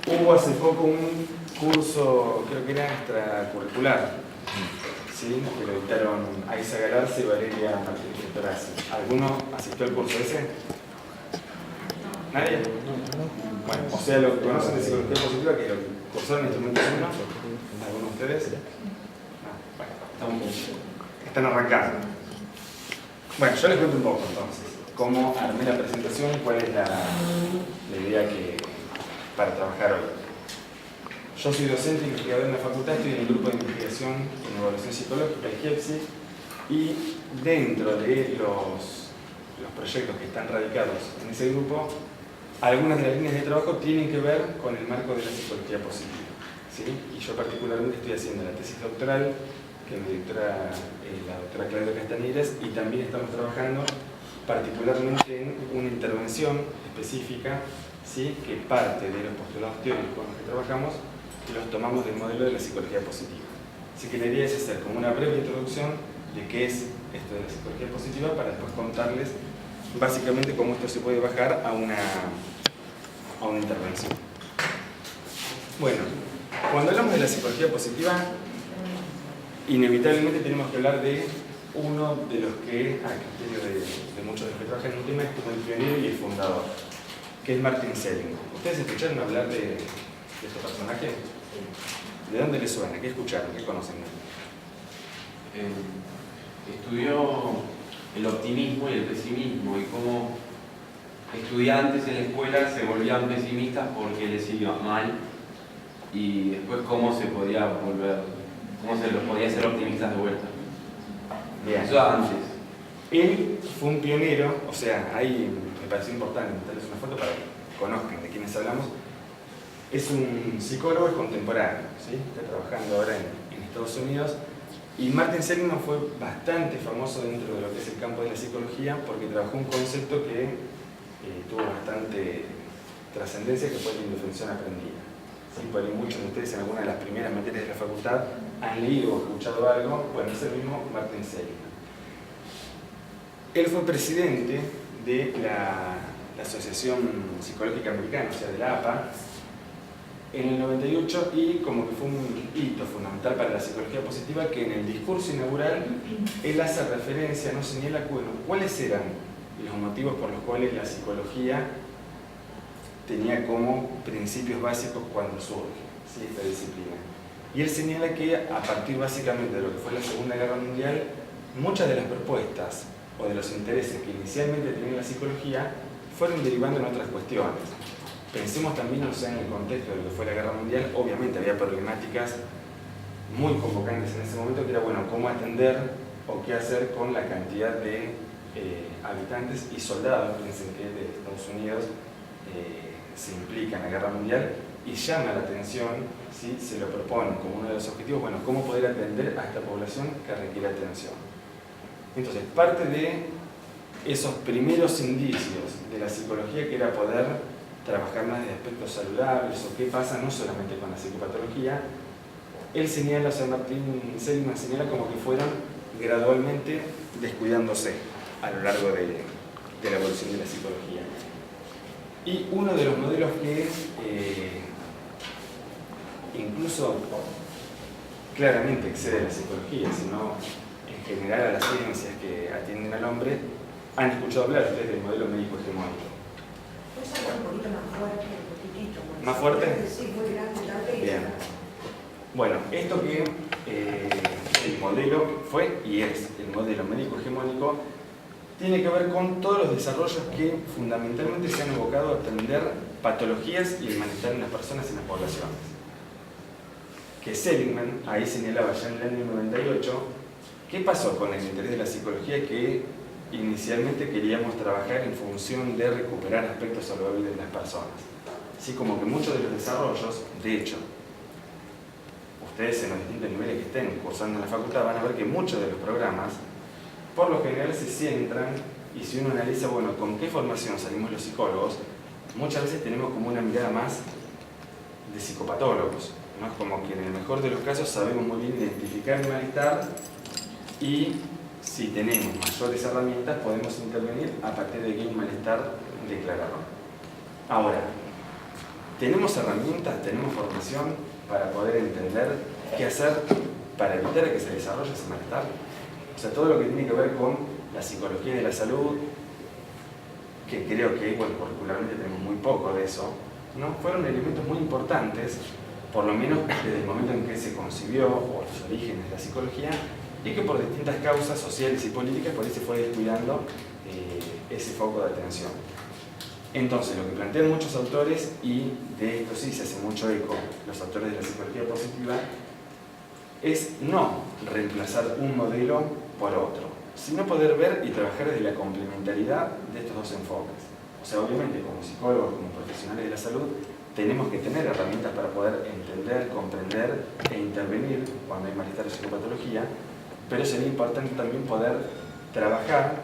Hubo hace poco un curso, creo que era extracurricular, ¿sí? Que lo dictaron Aiza Galarza y Valeria Martínez Torazzi. ¿Alguno asistió al curso ese? ¿Nadie? Bueno, o sea, lo que conocen de psicología positiva, que lo cursaron instrumentos 1. ¿Alguno de ustedes? No, bueno, están arrancando. Bueno, yo les cuento un poco entonces cómo armé la presentación y cuál es la idea para trabajar hoy. Yo soy docente e investigador en la facultad, estoy en el grupo de investigación en evaluación psicológica, el GIEPSI, y dentro de los proyectos que están radicados en ese grupo, algunas de las líneas de trabajo tienen que ver con el marco de la psicología positiva, ¿sí? Y yo particularmente estoy haciendo la tesis doctoral que me dictora la doctora Claudia Castañeras, y también estamos trabajando particularmente en una intervención específica, ¿sí? Que parte de los postulados teóricos con los que trabajamos los tomamos del modelo de la psicología positiva. Así que la idea es hacer como una breve introducción de qué es esto de la psicología positiva para después contarles básicamente cómo esto se puede bajar a una intervención. Bueno, cuando hablamos de la psicología positiva, inevitablemente tenemos que hablar de uno de los que, a criterio de muchos de los que trabajan en un tema, es como el pionero y el fundador, que es Martin Seligman. ¿Ustedes escucharon hablar de este personaje? ¿De dónde les suena? ¿Qué escucharon? ¿Qué conocen? Estudió el optimismo y el pesimismo, y cómo estudiantes en la escuela se volvían pesimistas porque les iba mal, y después cómo se los podía hacer optimistas de vuelta. Bien. Eso antes. Él fue un pionero, o sea, ahí me pareció importante meterles una foto para que conozcan de quiénes hablamos. Es un psicólogo contemporáneo, ¿sí? Está trabajando ahora en Estados Unidos. Y Martin Seligman fue bastante famoso dentro de lo que es el campo de la psicología porque trabajó un concepto que tuvo bastante trascendencia, que fue la indefensión aprendida. ¿Sí? Por ahí muchos de ustedes en alguna de las primeras materias de la facultad han leído o escuchado algo. Bueno, es el mismo Martin Seligman. Él fue presidente de la Asociación Psicológica Americana, o sea, de la APA, en el 98, y como que fue un hito fundamental para la psicología positiva, que en el discurso inaugural él hace referencia, no señala, bueno, cuáles eran los motivos por los cuales la psicología tenía como principios básicos cuando surge, ¿sí? Esta disciplina. Y él señala que a partir básicamente de lo que fue la Segunda Guerra Mundial, muchas de las propuestas o de los intereses que inicialmente tenía la psicología fueron derivando en otras cuestiones. Pensemos también, o sea, en el contexto de lo que fue la Guerra Mundial, obviamente había problemáticas muy convocantes en ese momento, que era, bueno, cómo atender o qué hacer con la cantidad de habitantes y soldados. Piensen que de Estados Unidos se implica en la Guerra Mundial y llama la atención, ¿sí? Se lo proponen como uno de los objetivos, bueno, cómo poder atender a esta población que requiere atención. Entonces, parte de esos primeros indicios de la psicología, que era poder trabajar más de aspectos saludables o qué pasa no solamente con la psicopatología, él señala, o sea, Martin Seligman señala como que fueron gradualmente descuidándose a lo largo de la evolución de la psicología. Y uno de los modelos que incluso claramente excede la psicología, sino en general a las ciencias que atienden al hombre, han escuchado hablar ustedes del modelo médico hegemónico. Un poquito más fuerte, un poquitito. ¿Más fuerte? Sí, muy grande tal vez. Bien. Bueno, esto que el modelo fue y es el modelo médico hegemónico, tiene que ver con todos los desarrollos que fundamentalmente se han evocado a atender patologías y el malestar en las personas y en las poblaciones. Que Seligman ahí señalaba ya en el año 98 qué pasó con el interés de la psicología, que inicialmente queríamos trabajar en función de recuperar aspectos saludables de las personas. Así como que muchos de los desarrollos, de hecho, ustedes en los distintos niveles que estén cursando en la facultad van a ver que muchos de los programas, por lo general, se centran, y si uno analiza, bueno, con qué formación salimos los psicólogos, muchas veces tenemos como una mirada más de psicopatólogos, ¿no? Es como que en el mejor de los casos sabemos muy bien identificar el malestar y si tenemos mayores herramientas podemos intervenir a partir de que hay un malestar declarado. Ahora, tenemos herramientas, tenemos formación para poder entender qué hacer para evitar que se desarrolle ese malestar. O sea, todo lo que tiene que ver con la psicología de la salud, que creo que, bueno, particularmente tenemos muy poco de eso, ¿no? Fueron elementos muy importantes, por lo menos desde el momento en que se concibió, o los orígenes de la psicología, y que por distintas causas sociales y políticas por ahí se fue descuidando ese foco de atención. Entonces, lo que plantean muchos autores, y de esto sí se hace mucho eco los autores de la psicología positiva, es no reemplazar un modelo por otro, sino poder ver y trabajar desde la complementariedad de estos dos enfoques. O sea, obviamente, como psicólogos, como profesionales de la salud, tenemos que tener herramientas para poder entender, comprender e intervenir cuando hay malestar o psicopatología, pero sería importante también poder trabajar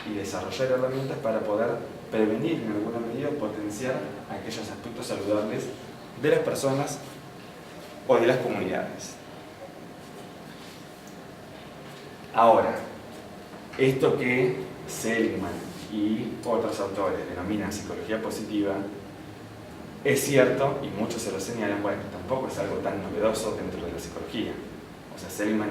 y desarrollar herramientas para poder prevenir en alguna medida, potenciar aquellos aspectos saludables de las personas o de las comunidades. Ahora, esto que Seligman y otros autores denominan psicología positiva es cierto, y muchos se lo señalan, bueno, tampoco es algo tan novedoso dentro de la psicología. O sea, Seligman,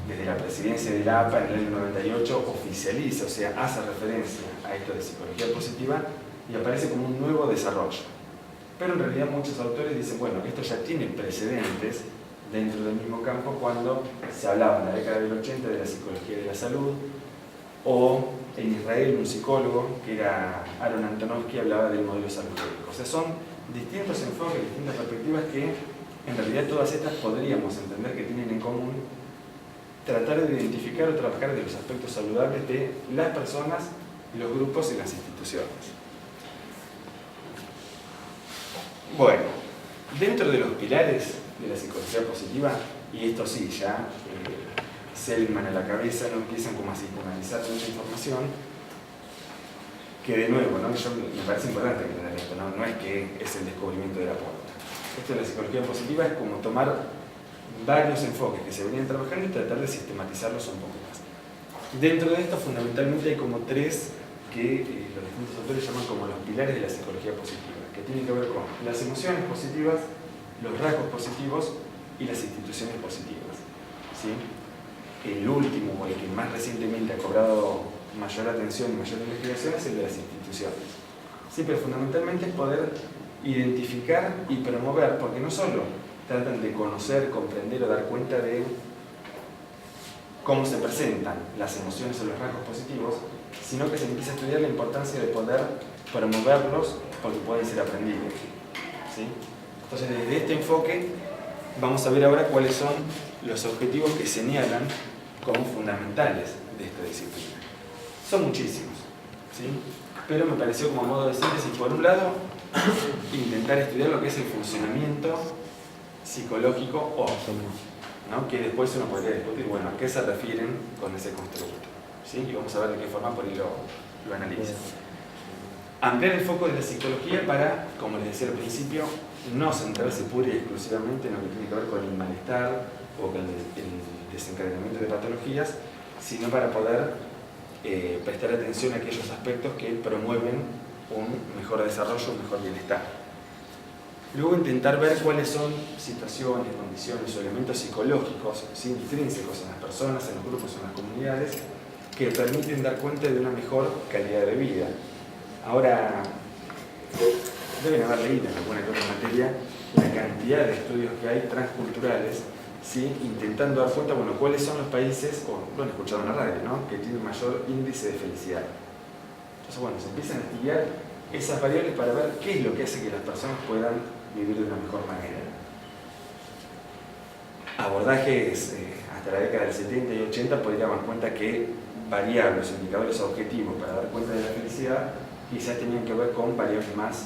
desde la presidencia de la APA en el año 98, oficializa, o sea, hace referencia a esto de psicología positiva y aparece como un nuevo desarrollo. Pero en realidad muchos autores dicen, bueno, esto ya tiene precedentes dentro del mismo campo cuando se hablaba en la década del 80 de la psicología de la salud, o en Israel un psicólogo que era Aaron Antonovsky hablaba del modelo saludémico. O sea, son distintos enfoques, distintas perspectivas que en realidad todas estas podríamos entender que tienen en común tratar de identificar o trabajar de los aspectos saludables de las personas, los grupos y las instituciones. Bueno, dentro de los pilares de la psicología positiva, y esto sí, ya Seligman a la cabeza, no empiezan como a sistematizar mucha información, que de nuevo, ¿no? Me parece importante entender esto, ¿no? No es que es el descubrimiento de la puerta. Esto de la psicología positiva es como tomar varios enfoques que se venían trabajando y tratar de sistematizarlos un poco más. Dentro de esto, fundamentalmente, hay como tres que los distintos autores llaman como los pilares de la psicología positiva, que tienen que ver con las emociones positivas, los rasgos positivos y las instituciones positivas, ¿sí? El último, o el que más recientemente ha cobrado mayor atención y mayor investigación, es el de las instituciones. Sí, pero fundamentalmente es poder identificar y promover, porque no solo tratan de conocer, comprender o dar cuenta de cómo se presentan las emociones o los rasgos positivos, sino que se empieza a estudiar la importancia de poder promoverlos porque pueden ser aprendidos, ¿sí? Entonces, desde este enfoque vamos a ver ahora cuáles son los objetivos que señalan como fundamentales de esta disciplina. Son muchísimos, ¿sí? Pero me pareció como modo de síntesis, por un lado, intentar estudiar lo que es el funcionamiento psicológico óptimo, ¿no? Que después uno podría discutir, bueno, ¿a qué se refieren con ese constructo? ¿Sí? Y vamos a ver de qué forma por ahí lo analiza. Ampliar el foco de la psicología para, como les decía al principio, no centrarse pura y exclusivamente en lo que tiene que ver con el malestar o con el desencadenamiento de patologías, sino para poder prestar atención a aquellos aspectos que promueven un mejor desarrollo, un mejor bienestar. Luego intentar ver cuáles son situaciones, condiciones o elementos psicológicos, ¿sí? Intrínsecos en las personas, en los grupos, en las comunidades, que permiten dar cuenta de una mejor calidad de vida. Ahora, deben haber leído en alguna que otra materia la cantidad de estudios que hay transculturales, ¿sí? Intentando dar cuenta, bueno, cuáles son los países, o lo han escuchado en la radio, ¿no? Que tienen mayor índice de felicidad. Entonces, bueno, se empiezan a estudiar esas variables para ver qué es lo que hace que las personas puedan vivir de una mejor manera. Abordajes hasta la década del 70 y 80 podrían dar cuenta que variables, indicadores objetivos para dar cuenta de la felicidad quizás tenían que ver con variables más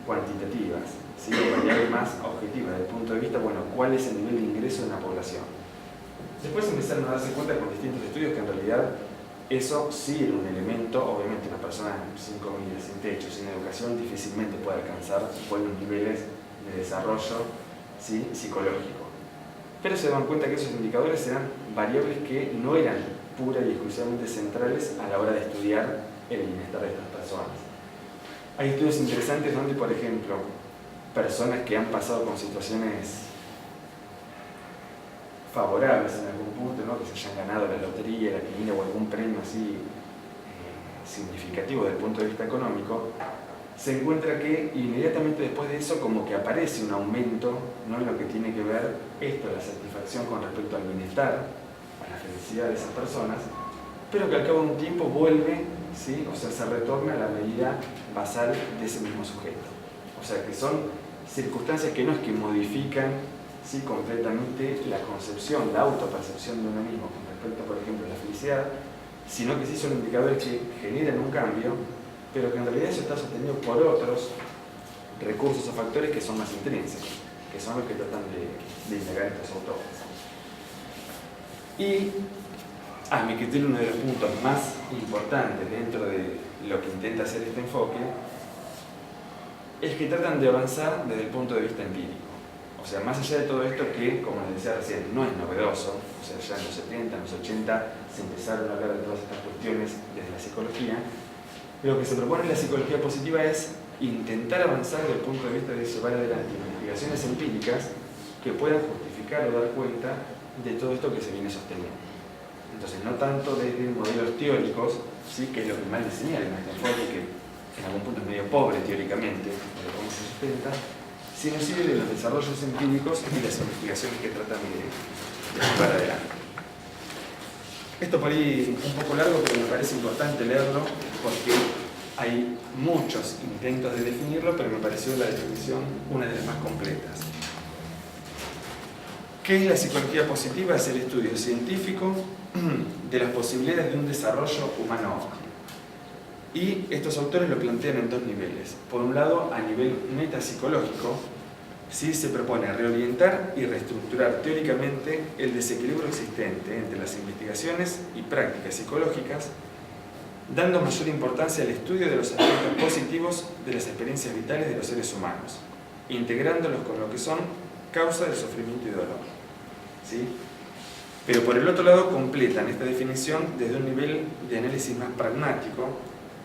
cuantitativas, ¿sí? O variables más objetivas desde el punto de vista, bueno, cuál es el nivel de ingreso de una población. Después empezaron a darse cuenta con distintos estudios que en realidad eso sí era un elemento. Obviamente una persona sin comida, sin techo, sin educación difícilmente puede alcanzar buenos niveles de desarrollo, ¿sí? Psicológico. Pero se dan cuenta que esos indicadores eran variables que no eran pura y exclusivamente centrales a la hora de estudiar el bienestar de estas personas. Hay estudios interesantes donde, por ejemplo, personas que han pasado con situaciones favorables en algún punto, ¿no? Que se hayan ganado la lotería, la quiniela o algún premio así significativo desde el punto de vista económico, se encuentra que inmediatamente después de eso como que aparece un aumento, ¿no? En lo que tiene que ver esto, la satisfacción con respecto al bienestar, a la felicidad de esas personas, pero que al cabo de un tiempo vuelve, ¿sí? O sea, se retorna a la medida basal de ese mismo sujeto. O sea, que son circunstancias que no es que modifican, ¿sí? Completamente la concepción, la autopercepción de uno mismo con respecto, por ejemplo, a la felicidad, sino que sí son indicadores que generan un cambio, pero que en realidad eso está sostenido por otros recursos o factores que son más intrínsecos, que son los que tratan de indagar estos autores. Y, a mi criterio, uno de los puntos más importantes dentro de lo que intenta hacer este enfoque es que tratan de avanzar desde el punto de vista empírico. O sea, más allá de todo esto que, como les decía recién, no es novedoso, o sea, ya en los 70, en los 80 se empezaron a hablar de todas estas cuestiones desde la psicología, lo que se propone en la psicología positiva es intentar avanzar desde el punto de vista de llevar adelante investigaciones empíricas que puedan justificar o dar cuenta de todo esto que se viene sosteniendo. Entonces, no tanto desde modelos teóricos, ¿sí? Que es lo que más le señala en este enfoque, que en algún punto es medio pobre teóricamente, de cómo se sustenta, sino sí de los desarrollos empíricos y las investigaciones que tratan de llevar adelante. Esto por ahí un poco largo, pero me parece importante leerlo porque hay muchos intentos de definirlo, pero me pareció la definición una de las más completas. ¿Qué es la psicología positiva? Es el estudio científico de las posibilidades de un desarrollo humano óptimo. Y estos autores lo plantean en dos niveles. Por un lado, a nivel metapsicológico, ¿sí? Se propone reorientar y reestructurar teóricamente el desequilibrio existente entre las investigaciones y prácticas psicológicas, dando mayor importancia al estudio de los aspectos positivos de las experiencias vitales de los seres humanos, integrándolos con lo que son causa del sufrimiento y dolor. ¿Sí? Pero por el otro lado completan esta definición desde un nivel de análisis más pragmático,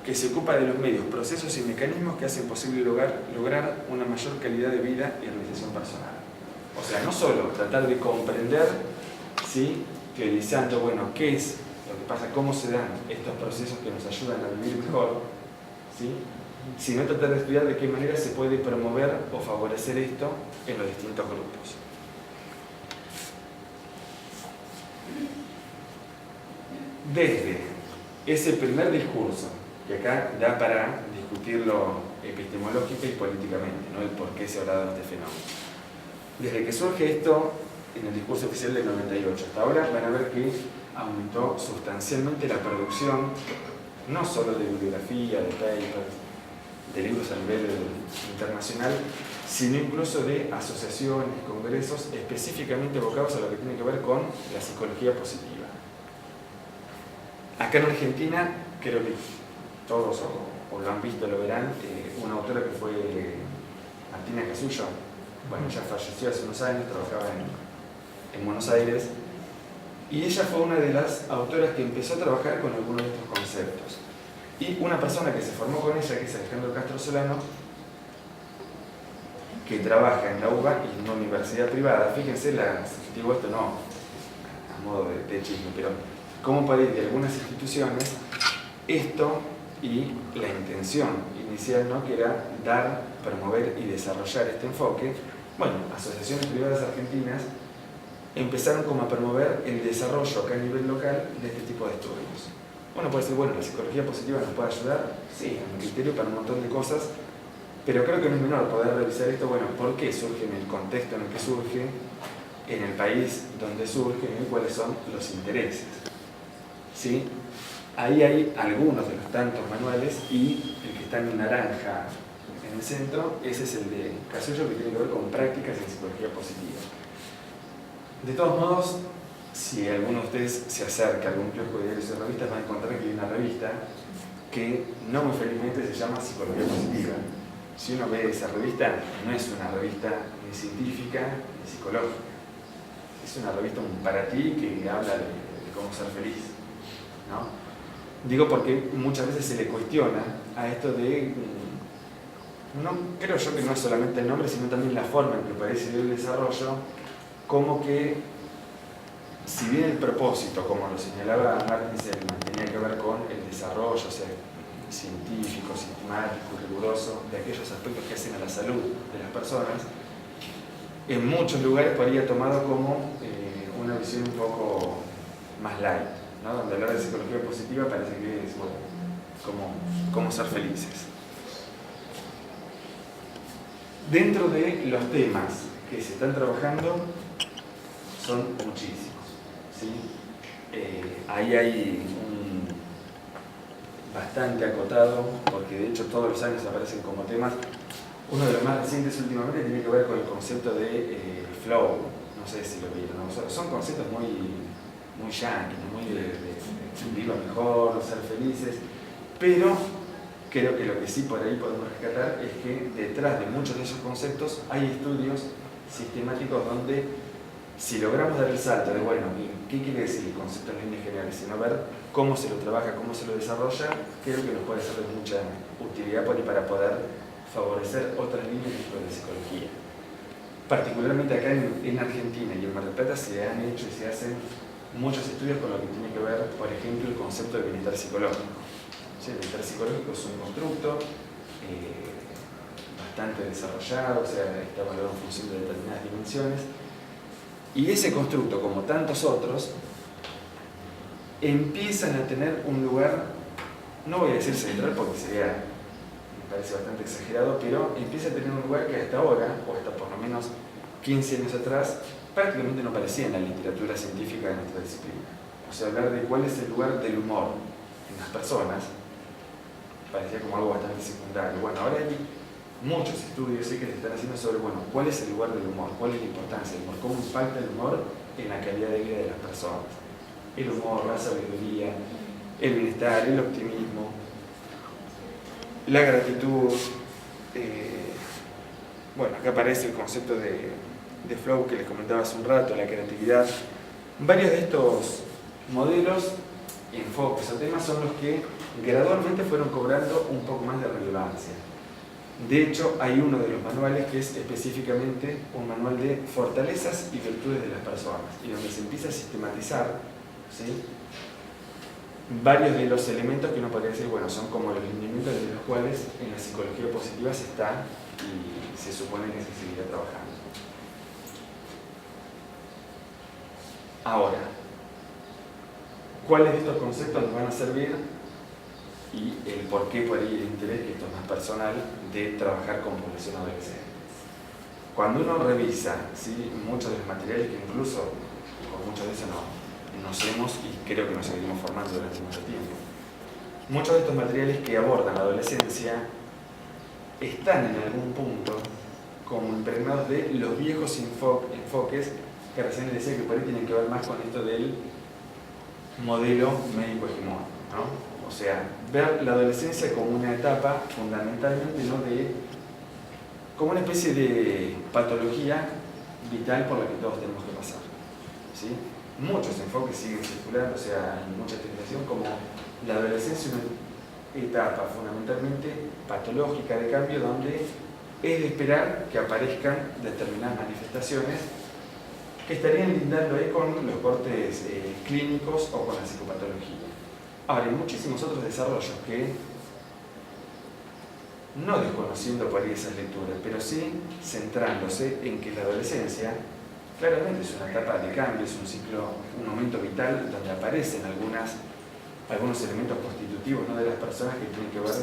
que se ocupa de los medios, procesos y mecanismos que hacen posible lograr una mayor calidad de vida y realización personal. O sea, no solo tratar de comprender, ¿sí? Teorizando, bueno, qué es lo que pasa, cómo se dan estos procesos que nos ayudan a vivir mejor, ¿sí? Sino tratar de estudiar de qué manera se puede promover o favorecer esto en los distintos grupos. Desde ese primer discurso, que acá da para discutirlo epistemológica y políticamente, ¿no? El por qué se ha hablado de este fenómeno. Desde que surge esto en el discurso oficial del 98 hasta ahora, van a ver que aumentó sustancialmente la producción, no solo de bibliografía, de papers, de libros a nivel internacional, sino incluso de asociaciones, congresos específicamente abocados a lo que tiene que ver con la psicología positiva. Acá en Argentina, creo que todos o lo han visto, lo verán, una autora que fue Martina Casullo, bueno, ella falleció hace unos años, trabajaba en Buenos Aires, y ella fue una de las autoras que empezó a trabajar con algunos de estos conceptos. Y una persona que se formó con ella, que es Alejandro Castro Solano, que trabaja en la UBA y en una universidad privada. Fíjense, digo esto no a modo de chisme, pero cómo puede ir de algunas instituciones esto y la intención inicial, ¿no? Que era dar, promover y desarrollar este enfoque. Bueno, asociaciones privadas argentinas empezaron como a promover el desarrollo acá a nivel local de este tipo de estudios. Uno puede decir, bueno, la psicología positiva nos puede ayudar, sí, a mi criterio, para un montón de cosas, pero creo que no es menor poder revisar esto, bueno, ¿por qué surge en el contexto en el que surge, en el país donde surge, y cuáles son los intereses? ¿Sí? Ahí hay algunos de los tantos manuales y el que está en naranja en el centro, ese es el de Casullo, que tiene que ver con prácticas en psicología positiva. De todos modos, si alguno de ustedes se acerca a algún kiosco de diarios y revistas, van a encontrar que hay una revista que no muy felizmente se llama Psicología Positiva. Si uno ve esa revista, no es una revista ni científica ni psicológica. Es una revista para ti que habla de cómo ser feliz, ¿no? Digo porque muchas veces se le cuestiona a esto de no creo yo que no es solamente el nombre, sino también la forma en que parece el desarrollo, como que, si bien el propósito, como lo señalaba Martin Seligman, tenía que ver con el desarrollo, o sea, científico, sistemático, riguroso, de aquellos aspectos que hacen a la salud de las personas, en muchos lugares podría tomado como una visión un poco más light, ¿no? Donde hablar de psicología positiva parece que es, bueno, cómo ser felices. Dentro de los temas que se están trabajando son muchísimos, ¿sí? Ahí hay un bastante acotado, porque de hecho todos los años aparecen como temas. Uno de los más recientes últimamente tiene que ver con el concepto de flow, no sé si lo vieron, ¿no? Son conceptos muy yanquis, muy de vivir mejor, ser felices, pero creo que lo que sí por ahí podemos rescatar es que detrás de muchos de esos conceptos hay estudios sistemáticos donde, si logramos dar el salto de, bueno, ¿qué quiere decir el concepto en líneas generales? Sino ver cómo se lo trabaja, cómo se lo desarrolla, creo que nos puede ser de mucha utilidad para poder favorecer otras líneas dentro de la psicología. Particularmente acá en Argentina y en Mar del Plata se han hecho y se hacen muchos estudios con lo que tiene que ver, por ejemplo, el concepto de bienestar psicológico. ¿Sí? El bienestar psicológico es un constructo bastante desarrollado, o sea, está valorado en función de determinadas dimensiones. Y ese constructo, como tantos otros, empiezan a tener un lugar, no voy a decir central porque me parece bastante exagerado, pero empieza a tener un lugar que hasta ahora, o hasta por lo menos 15 años atrás, prácticamente no aparecía en la literatura científica de nuestra disciplina. O sea, hablar de cuál es el lugar del humor en las personas parecía como algo bastante secundario. Bueno, ahora hay muchos estudios que se están haciendo sobre, bueno, cuál es el lugar del humor, cuál es la importancia del humor, cómo impacta el humor en la calidad de vida de las personas. El humor, la sabiduría, el bienestar, el optimismo, la gratitud. Bueno, acá aparece el concepto de flow que les comentaba hace un rato, la creatividad. Varios de estos modelos, enfoques o temas son los que gradualmente fueron cobrando un poco más de relevancia. De hecho, hay uno de los manuales que es específicamente un manual de fortalezas y virtudes de las personas, y donde se empieza a sistematizar, ¿sí?, varios de los elementos que uno podría decir, bueno, son como los lineamientos de los cuales en la psicología positiva se está y se supone que se seguirá trabajando. Ahora, ¿cuáles de estos conceptos nos van a servir? Y el por qué por ahí el interés, que esto es más personal, de trabajar con población adolescente. Cuando uno revisa, ¿sí?, muchos de los materiales que incluso con muchos de esos nos hemos y creo que nos seguiremos formando durante mucho tiempo, muchos de estos materiales que abordan la adolescencia están en algún punto como impregnados de los viejos enfoques que recién les decía que por ahí tienen que ver más con esto del modelo médico hegemónico, ¿no? O sea, ver la adolescencia como una etapa fundamentalmente, ¿no?, como una especie de patología vital por la que todos tenemos que pasar, ¿sí? Muchos enfoques siguen circulando, o sea, hay mucha explicación como la adolescencia es una etapa fundamentalmente patológica de cambio donde es de esperar que aparezcan determinadas manifestaciones que estarían lindando ahí con los cortes clínicos o con la psicopatología. Ahora, hay muchísimos otros desarrollos que, no desconociendo por ahí esas lecturas, pero sí centrándose en que la adolescencia claramente es una etapa de cambio, es un ciclo, un momento vital donde aparecen algunos elementos constitutivos, ¿no?, de las personas que tienen que ver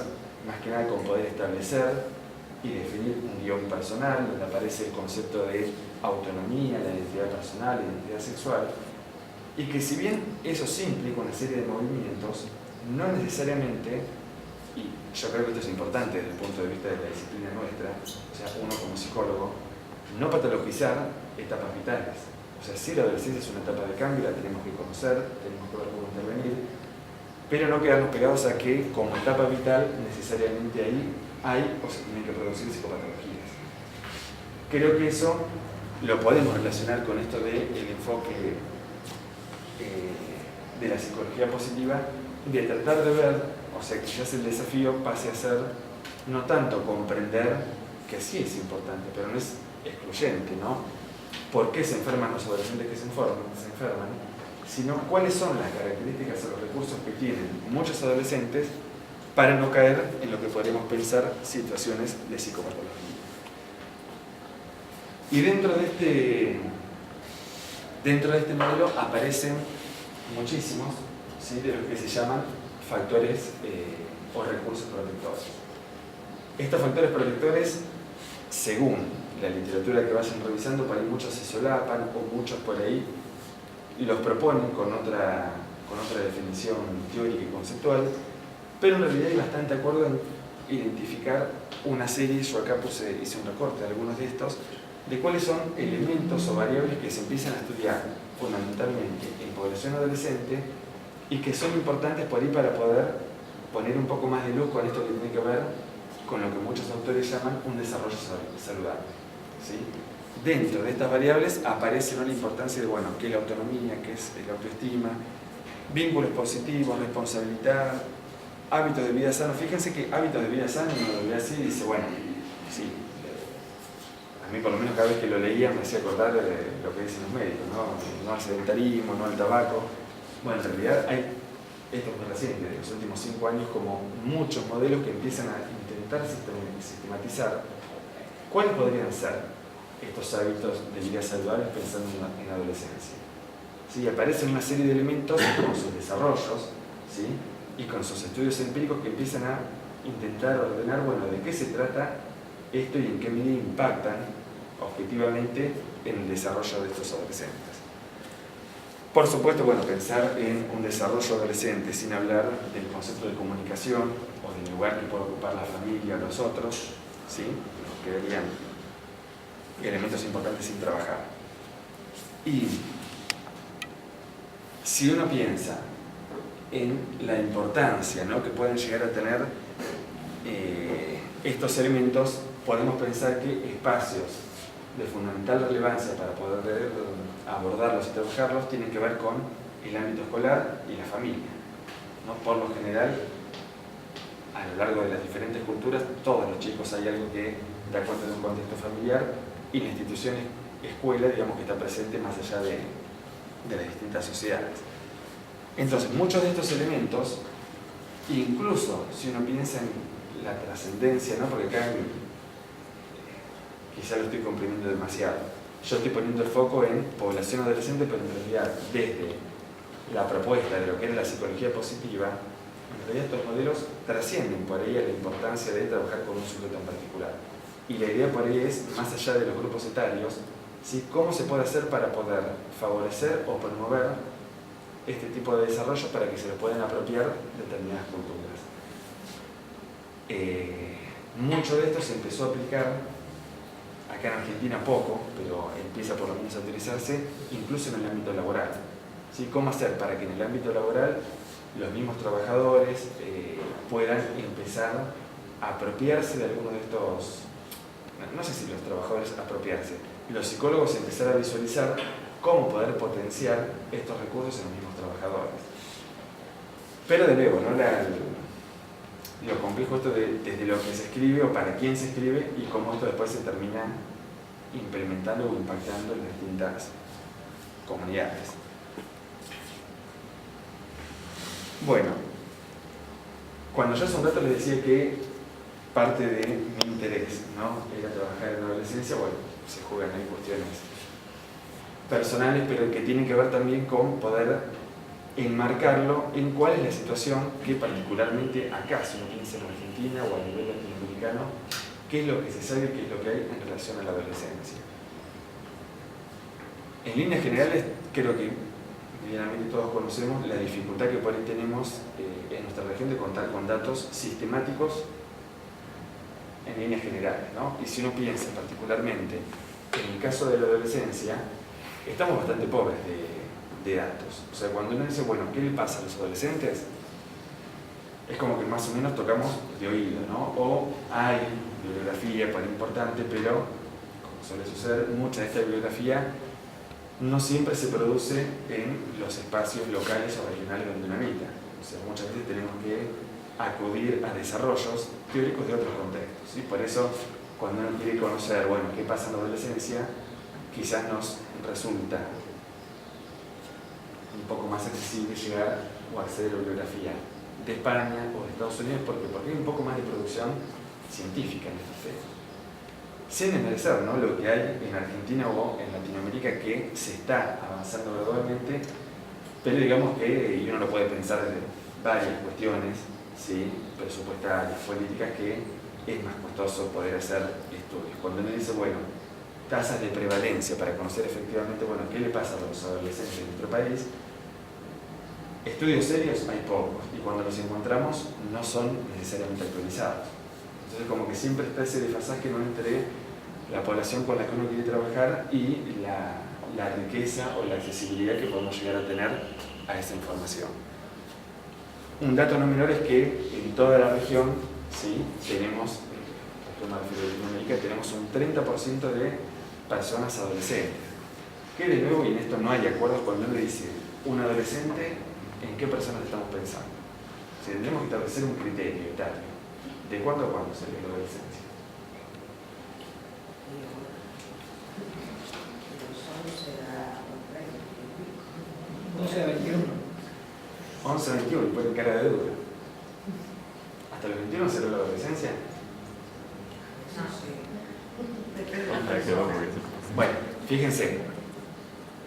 más que nada con poder establecer y definir un guión personal, donde aparece el concepto de autonomía, la identidad personal, la identidad sexual, y que si bien eso sí implica una serie de movimientos, no necesariamente, y yo creo que esto es importante desde el punto de vista de la disciplina nuestra, o sea, uno como psicólogo, no patologizar etapas vitales. O sea, sí, la adolescencia es una etapa de cambio, la tenemos que conocer, tenemos que ver cómo intervenir, pero no quedarnos pegados a que como etapa vital necesariamente ahí hay o se tienen que producir psicopatologías. Creo que eso lo podemos relacionar con esto del enfoque de la psicología positiva, de tratar de ver, o sea, que quizás el desafío pase a ser no tanto comprender, que sí es importante, pero no es excluyente, ¿no? ¿Por qué se enferman los adolescentes que se enferman? Sino cuáles son las características o los recursos que tienen muchos adolescentes para no caer en lo que podríamos pensar situaciones de psicopatología. Y dentro de este modelo aparecen muchísimos, ¿sí?, de los que se llaman factores o recursos protectores. Estos factores protectores, según la literatura que vayan revisando, por ahí muchos se solapan o muchos por ahí los proponen con otra definición teórica y conceptual, pero en realidad hay bastante acuerdo en identificar una serie. Yo acá hice un recorte de algunos de estos, de cuáles son elementos o variables que se empiezan a estudiar fundamentalmente en población adolescente y que son importantes por ahí para poder poner un poco más de luz con esto que tiene que ver con lo que muchos autores llaman un desarrollo saludable, ¿sí? Dentro de estas variables aparece, ¿no?, la importancia de, bueno, qué es la autonomía, qué es la autoestima, vínculos positivos, responsabilidad, hábitos de vida sanos. Fíjense que hábitos de vida sanos, uno lo ve así y dice, bueno, sí, a mí por lo menos cada vez que lo leía me hacía acordar de lo que dicen los médicos, no al sedentarismo, no al tabaco. Bueno, en realidad hay, esto es muy reciente, de los últimos 5 años, como muchos modelos que empiezan a intentar sistematizar cuáles podrían ser estos hábitos de vida saludables pensando en la adolescencia. ¿Sí? Aparecen una serie de elementos con sus desarrollos, ¿sí?, y con sus estudios empíricos que empiezan a intentar ordenar, bueno, de qué se trata esto y en qué medida impactan objetivamente en el desarrollo de estos adolescentes. Por supuesto, bueno, pensar en un desarrollo adolescente sin hablar del concepto de comunicación o del lugar que puede ocupar la familia o los otros, ¿sí?, nos quedarían elementos importantes sin trabajar. Y si uno piensa en la importancia, ¿no?, que pueden llegar a tener estos elementos, podemos pensar que espacios de fundamental relevancia para poder abordarlos y trabajarlos tienen que ver con el ámbito escolar y la familia, ¿no? Por lo general, a lo largo de las diferentes culturas, todos los chicos hay algo que da cuenta de un contexto familiar, y la institución escuela, digamos, que está presente más allá de las distintas sociedades. Entonces, muchos de estos elementos, incluso si uno piensa en la trascendencia, ¿no?, porque acá quizá lo estoy comprimiendo demasiado, yo estoy poniendo el foco en población adolescente, pero en realidad desde la propuesta de lo que era la psicología positiva, en realidad estos modelos trascienden por ahí a la importancia de trabajar con un sujeto en particular. Y la idea por ahí es, más allá de los grupos etarios, ¿sí?, cómo se puede hacer para poder favorecer o promover este tipo de desarrollo para que se lo puedan apropiar determinadas culturas. Mucho de esto se empezó a aplicar acá en Argentina poco, pero empieza por lo menos a utilizarse incluso en el ámbito laboral. ¿Sí? ¿Cómo hacer para que en el ámbito laboral los mismos trabajadores puedan empezar a apropiarse de algunos de estos, no sé si los trabajadores apropiarse, los psicólogos empezar a visualizar cómo poder potenciar estos recursos en los mismos trabajadores? Pero de nuevo, ¿no?, lo complejo esto desde lo que se escribe o para quién se escribe y cómo esto después se termina implementando o impactando en las distintas comunidades. Bueno, cuando yo hace un rato les decía que parte de mi interés, ¿no?, era trabajar en la adolescencia, bueno, se juegan ahí cuestiones personales, pero que tienen que ver también con poder enmarcarlo en cuál es la situación que particularmente acá, si uno piensa en Argentina o a nivel latinoamericano, qué es lo que se sabe, qué es lo que hay en relación a la adolescencia. En líneas generales, creo que medianamente todos conocemos la dificultad que por ahí tenemos en nuestra región de contar con datos sistemáticos en líneas generales, ¿no? Y si uno piensa particularmente en el caso de la adolescencia, estamos bastante pobres de datos. O sea, cuando uno dice, bueno, ¿qué le pasa a los adolescentes? Es como que más o menos tocamos de oído, ¿no? O hay bibliografía para importante, pero, como suele suceder, mucha de esta bibliografía no siempre se produce en los espacios locales o regionales donde uno habita. O sea, muchas veces tenemos que acudir a desarrollos teóricos de otros contextos, ¿sí? Por eso, cuando uno quiere conocer, bueno, qué pasa en la adolescencia, quizás nos resulta un poco más accesible llegar o acceder a la bibliografía de España o de Estados Unidos, porque hay un poco más de producción científica en estos temas. Sin desmerecer, ¿no?, lo que hay en Argentina o en Latinoamérica, que se está avanzando gradualmente, pero digamos que, y uno lo puede pensar desde varias cuestiones, ¿sí?, presupuestarias, políticas, que es más costoso poder hacer estudios. Cuando uno dice, bueno, tasas de prevalencia para conocer efectivamente, bueno, qué le pasa a los adolescentes de nuestro país, estudios serios hay pocos, y cuando los encontramos no son necesariamente actualizados. Entonces, como que siempre está ese desfasaje, ¿no?, entre la población con la que uno quiere trabajar y la riqueza o la accesibilidad que podemos llegar a tener a esa información. Un dato no menor es que en toda la región, ¿sí?, tenemos, esto me refiero a Latinoamérica, tenemos un 30% de personas adolescentes. Que de nuevo, y en esto no hay acuerdos, cuando uno dice un adolescente, ¿en qué personas estamos pensando? Si tendremos que establecer un criterio etario. ¿De cuándo a cuándo sería la adolescencia? De los 11 a 21. 11 a 21, y puede cara de duda. ¿Hasta los 21 será la adolescencia? No sé. Depende de la persona. Bueno, fíjense,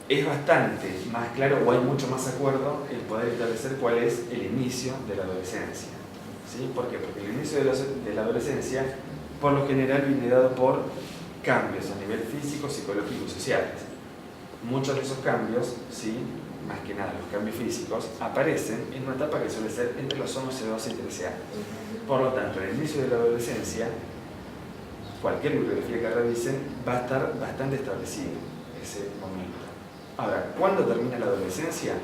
es bastante más claro, o hay mucho más acuerdo, el poder establecer cuál es el inicio de la adolescencia. ¿Sí? ¿Por qué? Porque el inicio de la adolescencia, por lo general, viene dado por cambios a nivel físico, psicológico y sociales. Muchos de esos cambios, ¿sí?, más que nada los cambios físicos, aparecen en una etapa que suele ser entre los 11, 12 y 13 años. Por lo tanto, el inicio de la adolescencia, cualquier bibliografía que revisen, va a estar bastante establecido ese momento. Ahora, ¿cuándo termina la adolescencia?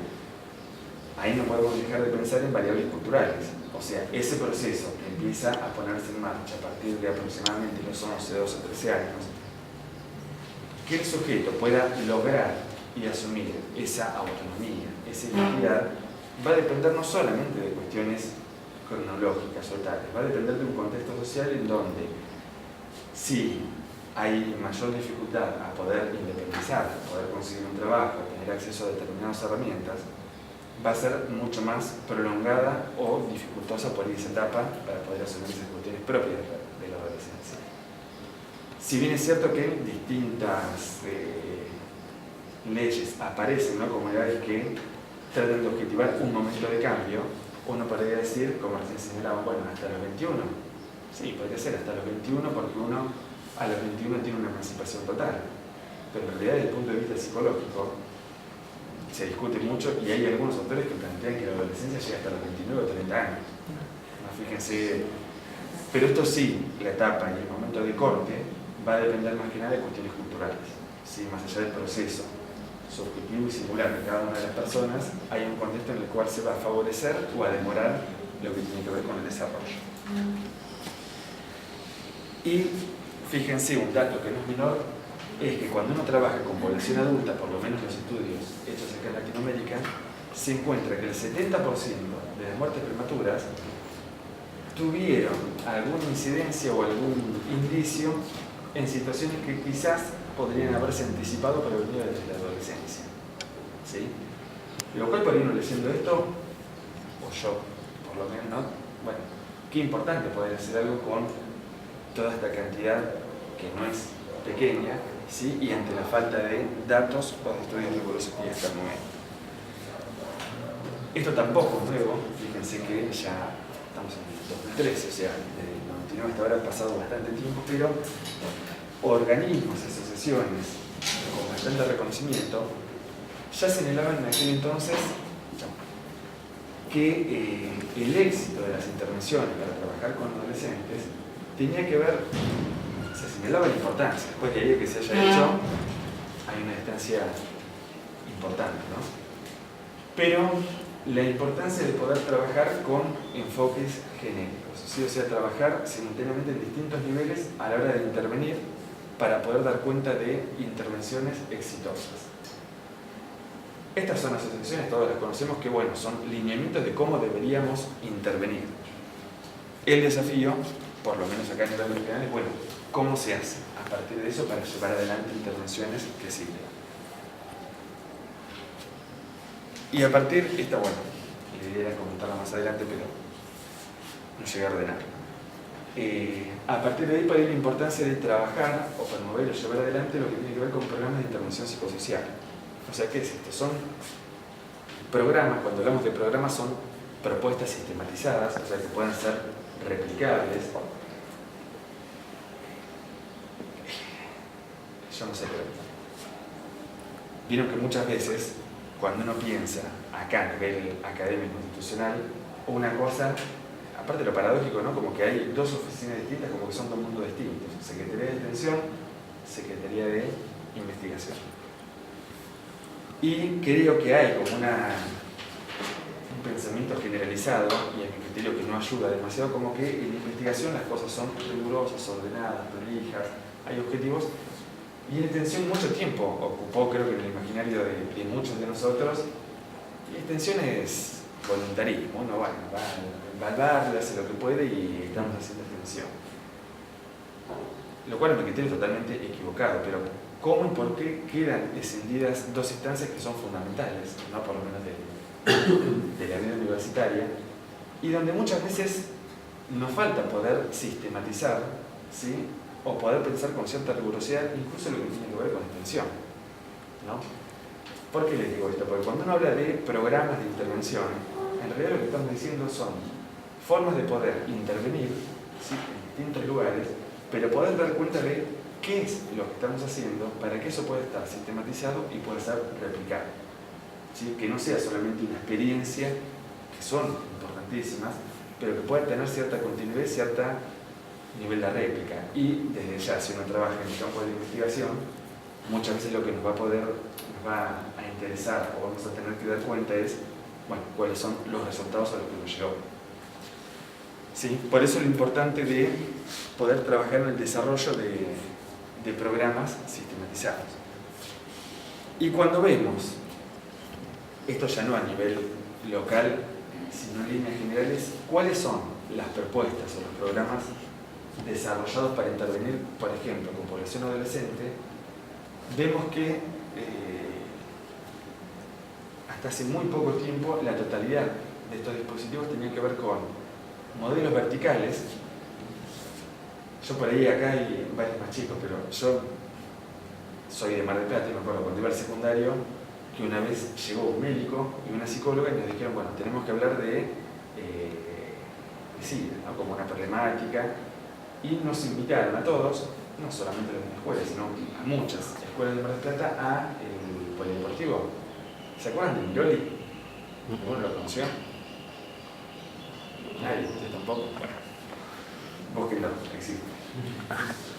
Ahí no podemos dejar de pensar en variables culturales. O sea, ese proceso que empieza a ponerse en marcha a partir de aproximadamente los 11, 12, 13 años, que el sujeto pueda lograr y asumir esa autonomía, esa identidad, va a depender no solamente de cuestiones cronológicas o tales, va a depender de un contexto social en donde, si hay mayor dificultad a poder independizar, a poder conseguir un trabajo, a tener acceso a determinadas herramientas, va a ser mucho más prolongada o dificultosa por esa etapa para poder asumir esas cuestiones propias de la adolescencia. Si bien es cierto que distintas leyes aparecen, ¿no?, comunidades que tratan de objetivar un momento de cambio, uno podría decir, como recién señalaban, bueno, hasta los 21. Sí, podría ser hasta los 21, porque uno a los 21 tiene una emancipación total. Pero en realidad, desde el punto de vista psicológico, se discute mucho, y hay algunos autores que plantean que la adolescencia llega hasta los 29 o 30 años. ¿No? Fíjense, pero esto sí, la etapa y el momento de corte va a depender más que nada de cuestiones culturales, ¿sí?, más allá del proceso subjetivo y singular de cada una de las personas. Hay un contexto en el cual se va a favorecer o a demorar lo que tiene que ver con el desarrollo. Y fíjense, un dato que no es menor es que cuando uno trabaja con población adulta, por lo menos los estudios hechos acá en Latinoamérica, se encuentra que el 70% de las muertes prematuras tuvieron alguna incidencia o algún indicio en situaciones que quizás podrían haberse anticipado pero venido desde la adolescencia. ¿Sí? Lo cual, por uno leyendo esto, o yo por lo menos, ¿no?, bueno, qué importante poder hacer algo con toda esta cantidad que no es pequeña, ¿sí?, y ante la falta de datos o de estudios rigurosos que ya hasta el momento. Esto tampoco es nuevo, fíjense que ya estamos en el 2013, o sea, desde el 99 hasta ahora ha pasado bastante tiempo, pero organismos, asociaciones con bastante reconocimiento ya señalaban en aquel entonces que el éxito de las intervenciones para trabajar con adolescentes tenía que ver, se señalaba la importancia, después de ahí que se haya hecho hay una distancia importante, ¿no? Pero la importancia de poder trabajar con enfoques genéricos, ¿sí? O sea, trabajar simultáneamente en distintos niveles a la hora de intervenir para poder dar cuenta de intervenciones exitosas. Estas son asociaciones, todas las conocemos, que bueno, son lineamientos de cómo deberíamos intervenir. El desafío, por lo menos acá en el ámbito regional, es, bueno, ¿cómo se hace a partir de eso para llevar adelante intervenciones que sirven? Y a partir, esta, bueno, la idea era comentarla más adelante, pero no llegué a ordenar. A partir de ahí, para la importancia de trabajar o promover o llevar adelante lo que tiene que ver con programas de intervención psicosocial. O sea, ¿qué es esto? Son programas, cuando hablamos de programas, son propuestas sistematizadas, o sea, que puedan ser replicables. Yo no sé, pero vieron que muchas veces, cuando uno piensa acá a nivel académico institucional, una cosa, aparte de lo paradójico, ¿no? Como que hay dos oficinas distintas, como que son dos mundos distintos: Secretaría de Extensión, Secretaría de Investigación. Y creo que hay como un pensamiento generalizado, y a mi criterio que no ayuda demasiado, como que en investigación las cosas son rigurosas, ordenadas, prolijas, hay objetivos. Y en extensión mucho tiempo ocupó, creo que en el imaginario de muchos de nosotros. Y extensión es voluntarismo, uno va al barrio, hace lo que puede y estamos haciendo extensión. Lo cual a mi criterio es totalmente equivocado, pero ¿cómo y por qué quedan escindidas dos instancias que son fundamentales, ¿no? Por lo menos de la vida universitaria, y donde muchas veces nos falta poder sistematizar, ¿sí? O poder pensar con cierta rigurosidad incluso lo que tiene que ver con extensión, ¿no? ¿Por qué les digo esto? Porque cuando uno habla de programas de intervención, en realidad lo que estamos diciendo son formas de poder intervenir, ¿sí? En distintos lugares, pero poder dar cuenta de qué es lo que estamos haciendo para que eso pueda estar sistematizado y pueda ser replicado, ¿sí? Que no sea solamente una experiencia, que son importantísimas, pero que pueda tener cierta continuidad, cierto nivel de réplica. Y desde ya, si uno trabaja en el campo de la investigación, muchas veces lo que nos va a interesar o vamos a tener que dar cuenta es, bueno, cuáles son los resultados a los que nos llegó. ¿Sí? Por eso lo importante de poder trabajar en el desarrollo de programas sistematizados. Y cuando vemos, esto ya no a nivel local, sino en líneas generales, cuáles son las propuestas o los programas desarrollados para intervenir, por ejemplo, con población adolescente, vemos que hasta hace muy poco tiempo la totalidad de estos dispositivos tenía que ver con modelos verticales. Yo por ahí acá hay varios más chicos, pero yo soy de Mar del Plata y me acuerdo cuando iba al secundario que una vez llegó un médico y una psicóloga y nos dijeron, bueno, tenemos que hablar de SIDA, ¿no? Como una problemática, y nos invitaron a todos, no solamente a las escuelas, sino a muchas escuelas de Mar del Plata, a el polideportivo. ¿Se acuerdan de Miroli? ¿Alguno lo conoció? Nadie, usted tampoco. Bueno, búsquenlo, existe.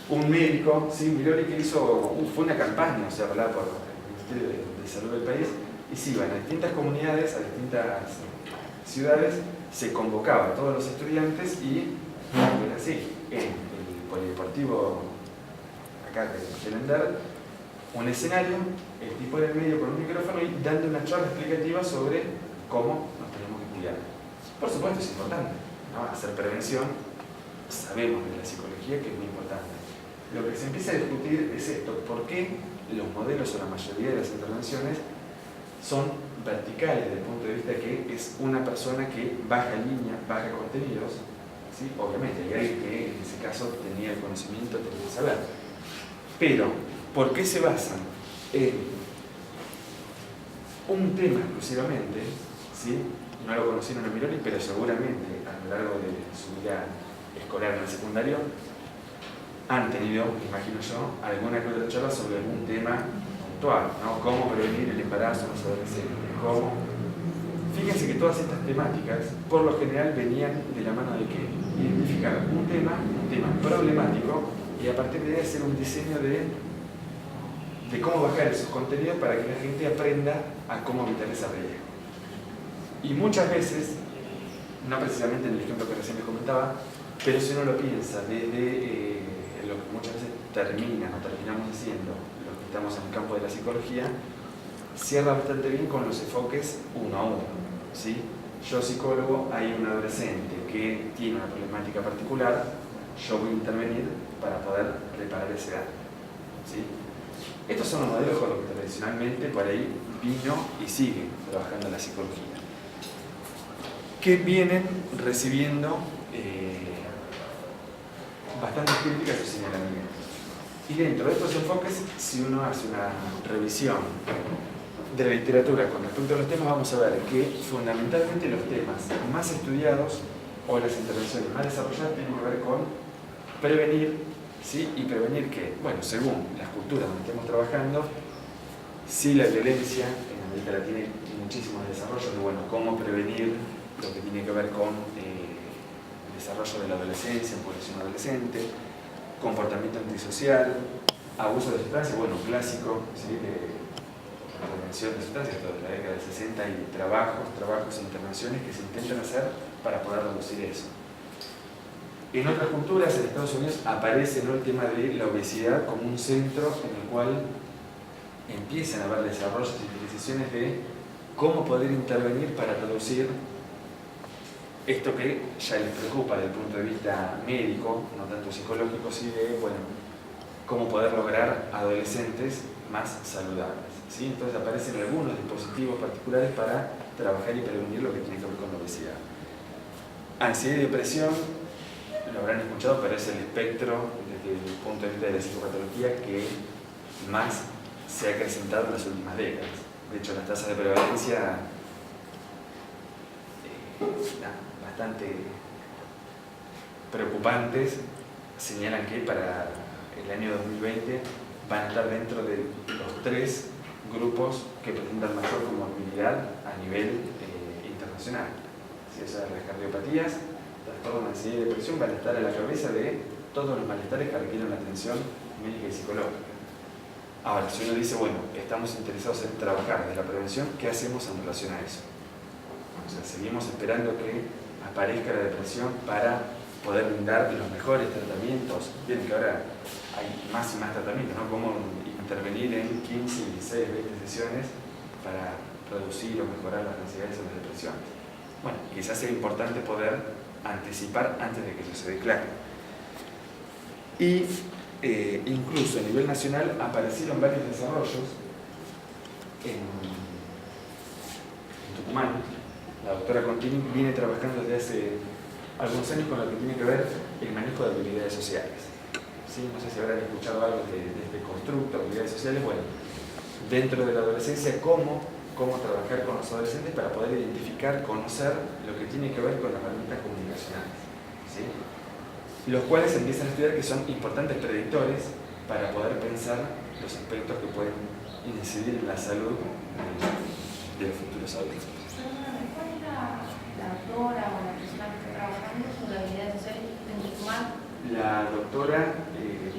Un médico, sí, Miroli, que fue una campaña, o sea, hablada por el Ministerio de Salud del país, y se iban a distintas comunidades, a distintas ciudades, se convocaba a todos los estudiantes y era así, en el polideportivo acá de Lender, un escenario, el tipo en el medio con un micrófono y dando una charla explicativa sobre cómo nos tenemos que cuidar. Por supuesto es importante, ¿no? Hacer prevención, sabemos de la psicología que es muy importante. Lo que se empieza a discutir es esto: ¿por qué los modelos o la mayoría de las intervenciones son verticales desde el punto de vista que es una persona que baja línea, baja contenidos? ¿Sí? Obviamente hay alguien que en ese caso tenía el conocimiento, tenía el saber. Pero, ¿por qué se basan en un tema exclusivamente? ¿Sí? No lo conocieron a Miroli, pero seguramente a lo largo de su vida escolar en el secundario han tenido, imagino yo, alguna que otra charla sobre algún tema puntual, ¿no? Cómo prevenir el embarazo en los adolescentes, cómo... Fíjense que todas estas temáticas, por lo general, venían de la mano de qué? Identificar un tema problemático, y a partir de ahí hacer un diseño de cómo bajar esos contenidos para que la gente aprenda a cómo evitar ese riesgo. Y muchas veces, no precisamente en el ejemplo que recién les comentaba, pero si uno lo piensa desde lo que muchas veces terminamos haciendo, los que estamos en el campo de la psicología, cierra bastante bien con los enfoques uno a uno, ¿sí? yo psicólogo, hay un adolescente que tiene una problemática particular, yo voy a intervenir para poder reparar ese daño. ¿Sí? Estos son los modelos con los que tradicionalmente por ahí vino y sigue trabajando la psicología, que vienen recibiendo bastantes críticas y señalamientos. Y dentro de estos enfoques, si uno hace una revisión de la literatura con respecto a los temas, vamos a ver que fundamentalmente los temas más estudiados o las intervenciones más desarrolladas tienen que ver con prevenir, ¿sí? Y prevenir que, bueno, según las culturas donde estemos trabajando, sí la violencia en América Latina hay muchísimos desarrollos de, bueno, cómo prevenir lo que tiene que ver con el desarrollo de la adolescencia, en población adolescente, comportamiento antisocial, abuso de sustancias, bueno, clásico, ¿sí? De la prevención de sustancias, de la década del 60, y trabajos e intervenciones que se intentan hacer para poder reducir eso. En otras culturas, en Estados Unidos, aparece, ¿no?, el tema de la obesidad como un centro en el cual empiezan a haber desarrollos y decisiones de cómo poder intervenir para reducir esto que ya les preocupa desde el punto de vista médico, no tanto psicológico, sí de, bueno, cómo poder lograr adolescentes más saludables. ¿Sí? Entonces aparecen algunos dispositivos particulares para trabajar y prevenir lo que tiene que ver con la obesidad. Ansiedad y depresión, lo habrán escuchado, pero es el espectro desde el punto de vista de la psicopatología que más se ha acrecentado en las últimas décadas. De hecho, las tasas de prevalencia bastante preocupantes señalan que para el año 2020 van a estar dentro de los 3 grupos que presentan mayor comorbilidad a nivel internacional. Si esas las cardiopatías, trastornos de ansiedad y depresión van a estar a la cabeza de todos los malestares que requieren la atención médica y psicológica. Ahora, si uno dice, bueno, estamos interesados en trabajar desde la prevención, ¿qué hacemos en relación a eso? O sea, seguimos esperando que aparezca la depresión para poder brindar los mejores tratamientos. Bien que ahora hay más y más tratamientos, ¿no? Cómo intervenir en 15, 16, 20 sesiones para reducir o mejorar las ansiedades o las depresiones. Bueno, quizás sea importante poder anticipar antes de que eso se declare. Y incluso a nivel nacional aparecieron varios desarrollos en Tucumán. La doctora Contini viene trabajando desde hace algunos años con lo que tiene que ver el manejo de habilidades sociales. ¿Sí? No sé si habrán escuchado algo de este constructo, habilidades sociales. Bueno, dentro de la adolescencia, cómo trabajar con los adolescentes para poder identificar, conocer lo que tiene que ver con las herramientas comunicacionales. ¿Sí? Los cuales empiezan a estudiar que son importantes predictores para poder pensar los aspectos que pueden incidir en la salud de los futuros adultos. ¿Cuál es la doctora o la persona que está trabajando sobre habilidades sociales en Tucumán? La doctora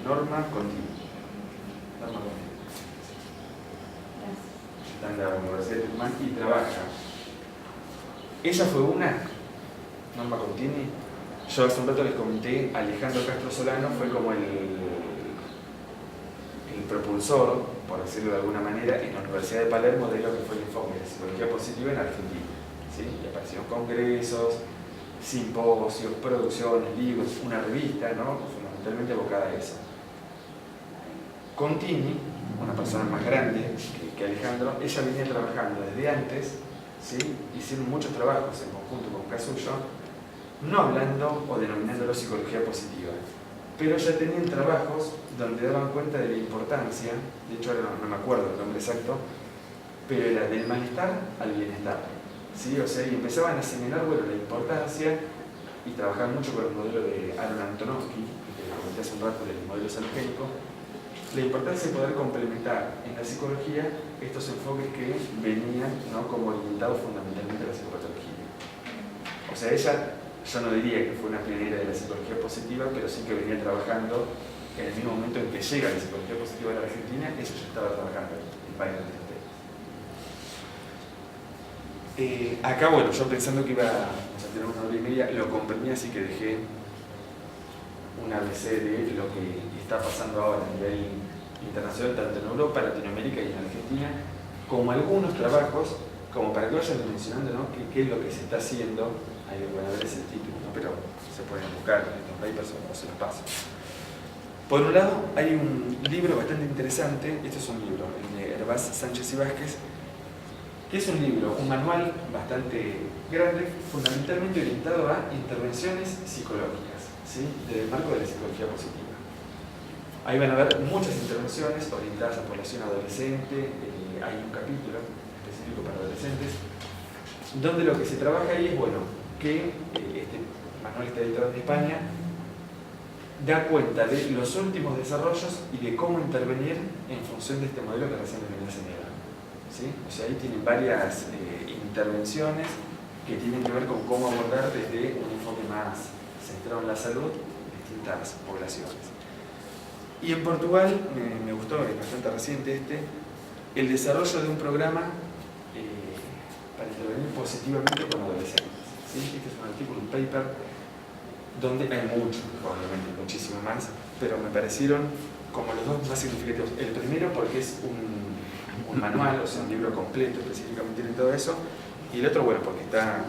Norma Contini. Está en la Universidad de Tucumán y trabaja. Ella fue una, Norma Contini. Yo hace un rato les comenté, Alejandro Castro Solano fue como el propulsor, por decirlo de alguna manera, en la Universidad de Palermo de lo que fue el enfoque de psicología positiva en Argentina. ¿Sí? Y aparecieron congresos, simposios, producciones, libros, una revista, ¿no?, fundamentalmente abocada a eso. Contini, una persona más grande que Alejandro, ella venía trabajando desde antes, ¿sí? Hicieron muchos trabajos en conjunto con Casullo, no hablando o denominándolo psicología positiva, pero ya tenían trabajos donde daban cuenta de la importancia, de hecho ahora no me acuerdo el nombre exacto, pero era del malestar al bienestar. ¿Sí? O sea, y empezaban a señalar, bueno, la importancia, y trabajaban mucho con el modelo de Aaron Antonovsky, que comenté hace un rato del modelo salgénico, la importancia de poder complementar en la psicología estos enfoques que venían, ¿no?, como orientados fundamentalmente a la psicopatología. O sea, ella, yo no diría que fue una pionera de la psicología positiva, pero sí que venía trabajando en el mismo momento en que llega la psicología positiva a la Argentina, ella ya estaba trabajando en varios de estos temas. Acá, bueno, yo pensando que íbamos a tener 1 hora y media, lo comprimí, así que dejé un ABC de lo que está pasando ahora a nivel internacional, tanto en Europa, Latinoamérica y en Argentina, como algunos trabajos como para que vayan dimensionando, ¿no? qué es lo que se está haciendo. Ahí van a ver ese título, ¿no? Pero se pueden buscar en estos papers o se los paso. Por un lado, hay un libro bastante interesante, este es un libro, el de Hervás Sánchez y Vázquez, que es un libro, un manual bastante grande, fundamentalmente orientado a intervenciones psicológicas, ¿sí? Del marco de la psicología positiva. Ahí van a ver muchas intervenciones orientadas a población adolescente, hay un capítulo específico para adolescentes, donde lo que se trabaja ahí es, bueno, que este manual está editado en España, da cuenta de los últimos desarrollos y de cómo intervenir en función de este modelo que recién les venía señalando, ¿sí? O sea, ahí tienen varias intervenciones que tienen que ver con cómo abordar desde un enfoque más centrado en la salud distintas poblaciones. Y en Portugal, me gustó, es bastante reciente el desarrollo de un programa para intervenir positivamente con adolescentes, ¿sí? Este es un artículo, un paper, donde hay mucho, obviamente muchísimo más, pero me parecieron como los dos más significativos. El primero porque es un manual, o sea, un libro completo específicamente en todo eso, y el otro, bueno, porque está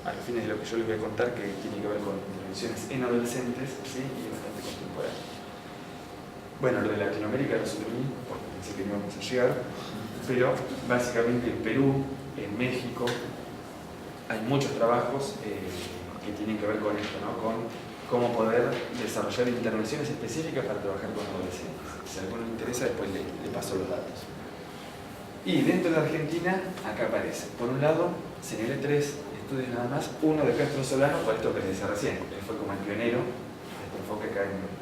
a los fines de lo que yo les voy a contar, que tiene que ver con intervenciones en adolescentes, ¿sí? Y es bastante contemporáneo. Bueno, lo de Latinoamérica lo suprimí porque pensé que no íbamos a llegar, pero básicamente en Perú, en México, hay muchos trabajos que tienen que ver con esto, ¿no? Con cómo poder desarrollar intervenciones específicas para trabajar con adolescentes. Si a alguno le interesa, después le paso los datos. Y dentro de Argentina, acá aparece. Por un lado, señalé 3 estudios nada más, uno de Castro Solano, por esto que les decía recién, él fue como el pionero de este enfoque acá en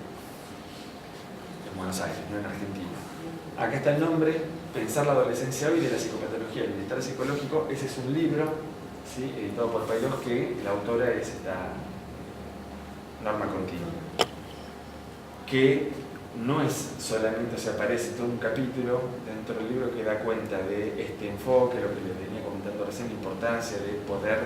Buenos Aires, no en Argentina. Acá está el nombre, Pensar la adolescencia hoy de la psicopatología y el bienestar psicológico. Ese es un libro, ¿sí? Editado por Paylós, que la autora es esta Norma Contini, que no es solamente, o sea, aparece todo un capítulo dentro del libro que da cuenta de este enfoque, lo que les venía comentando recién, la importancia de poder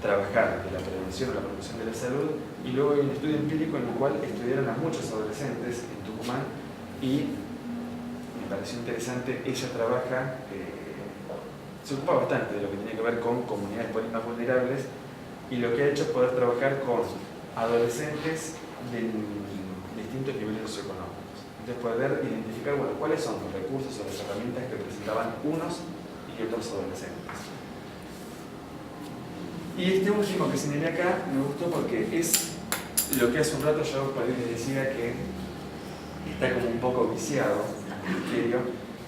trabajar de la prevención o la promoción de la salud, y luego hay un estudio empírico en el cual estudiaron a muchos adolescentes en Tucumán y me pareció interesante. Ella trabaja, se ocupa bastante de lo que tiene que ver con comunidades más vulnerables, y lo que ha hecho es poder trabajar con adolescentes de distintos niveles socioeconómicos. Entonces poder identificar, bueno, cuáles son los recursos o las herramientas que presentaban unos y otros adolescentes. Y este último que señalé acá me gustó porque es lo que hace un rato yo por ahí les decía que está como un poco viciado el criterio,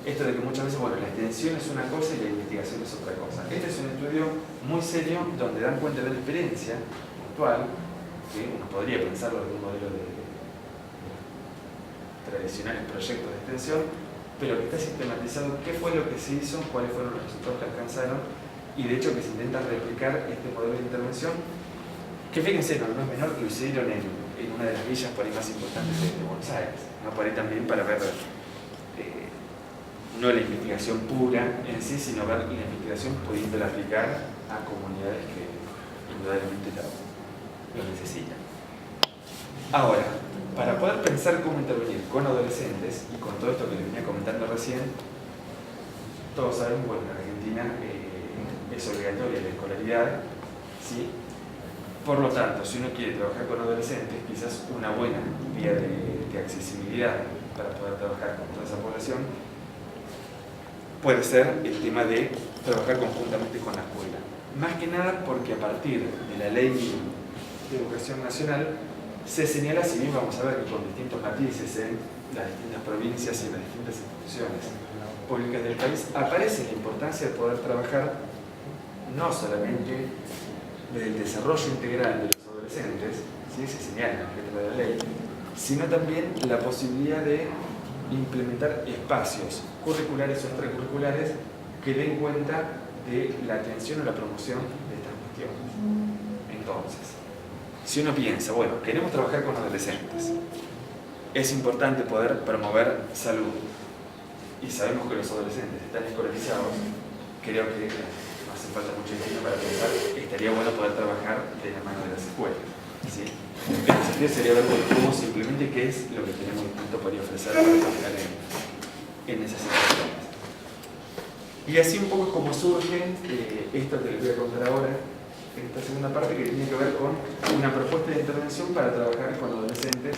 esto de que muchas veces, bueno, la extensión es una cosa y la investigación es otra cosa. Este es un estudio muy serio donde dan cuenta de la experiencia actual, que uno podría pensarlo de un modelo de tradicionales proyectos de extensión, pero que está sistematizado qué fue lo que se hizo, cuáles fueron los resultados que alcanzaron, y de hecho que se intenta replicar este modelo de intervención, que fíjense, no es menor, que lo hicieron en una de las villas por ahí más importantes de Buenos Aires, ¿no? Por ahí también para ver no la investigación pura en sí, sino ver la investigación pudiéndola aplicar a comunidades que indudablemente lo necesitan. Ahora, para poder pensar cómo intervenir con adolescentes y con todo esto que les venía comentando recién, todos saben, bueno, en Argentina es obligatoria la escolaridad, ¿sí? Por lo tanto, si uno quiere trabajar con adolescentes, quizás una buena vía de accesibilidad para poder trabajar con toda esa población puede ser el tema de trabajar conjuntamente con la escuela. Más que nada porque a partir de la Ley de Educación Nacional se señala, si bien vamos a ver que con distintos matices en las distintas provincias y en las distintas instituciones públicas del país, aparece la importancia de poder trabajar no solamente del desarrollo integral de los adolescentes, ¿sí? Se señala en la letra de la ley, sino también la posibilidad de implementar espacios curriculares o extracurriculares que den cuenta de la atención o la promoción de estas cuestiones. Entonces, si uno piensa, bueno, queremos trabajar con adolescentes, es importante poder promover salud, y sabemos que los adolescentes están escolarizados, creo que no hace falta mucho tiempo para pensar que estaría bueno poder trabajar de la mano de las escuelas, ¿sí? El desafío sería ver cómo simplemente qué es lo que tenemos distinto para ofrecer para trabajar en esas situaciones. Y así un poco es como surge esto que les voy a contar ahora, en esta segunda parte, que tiene que ver con una propuesta de intervención para trabajar con adolescentes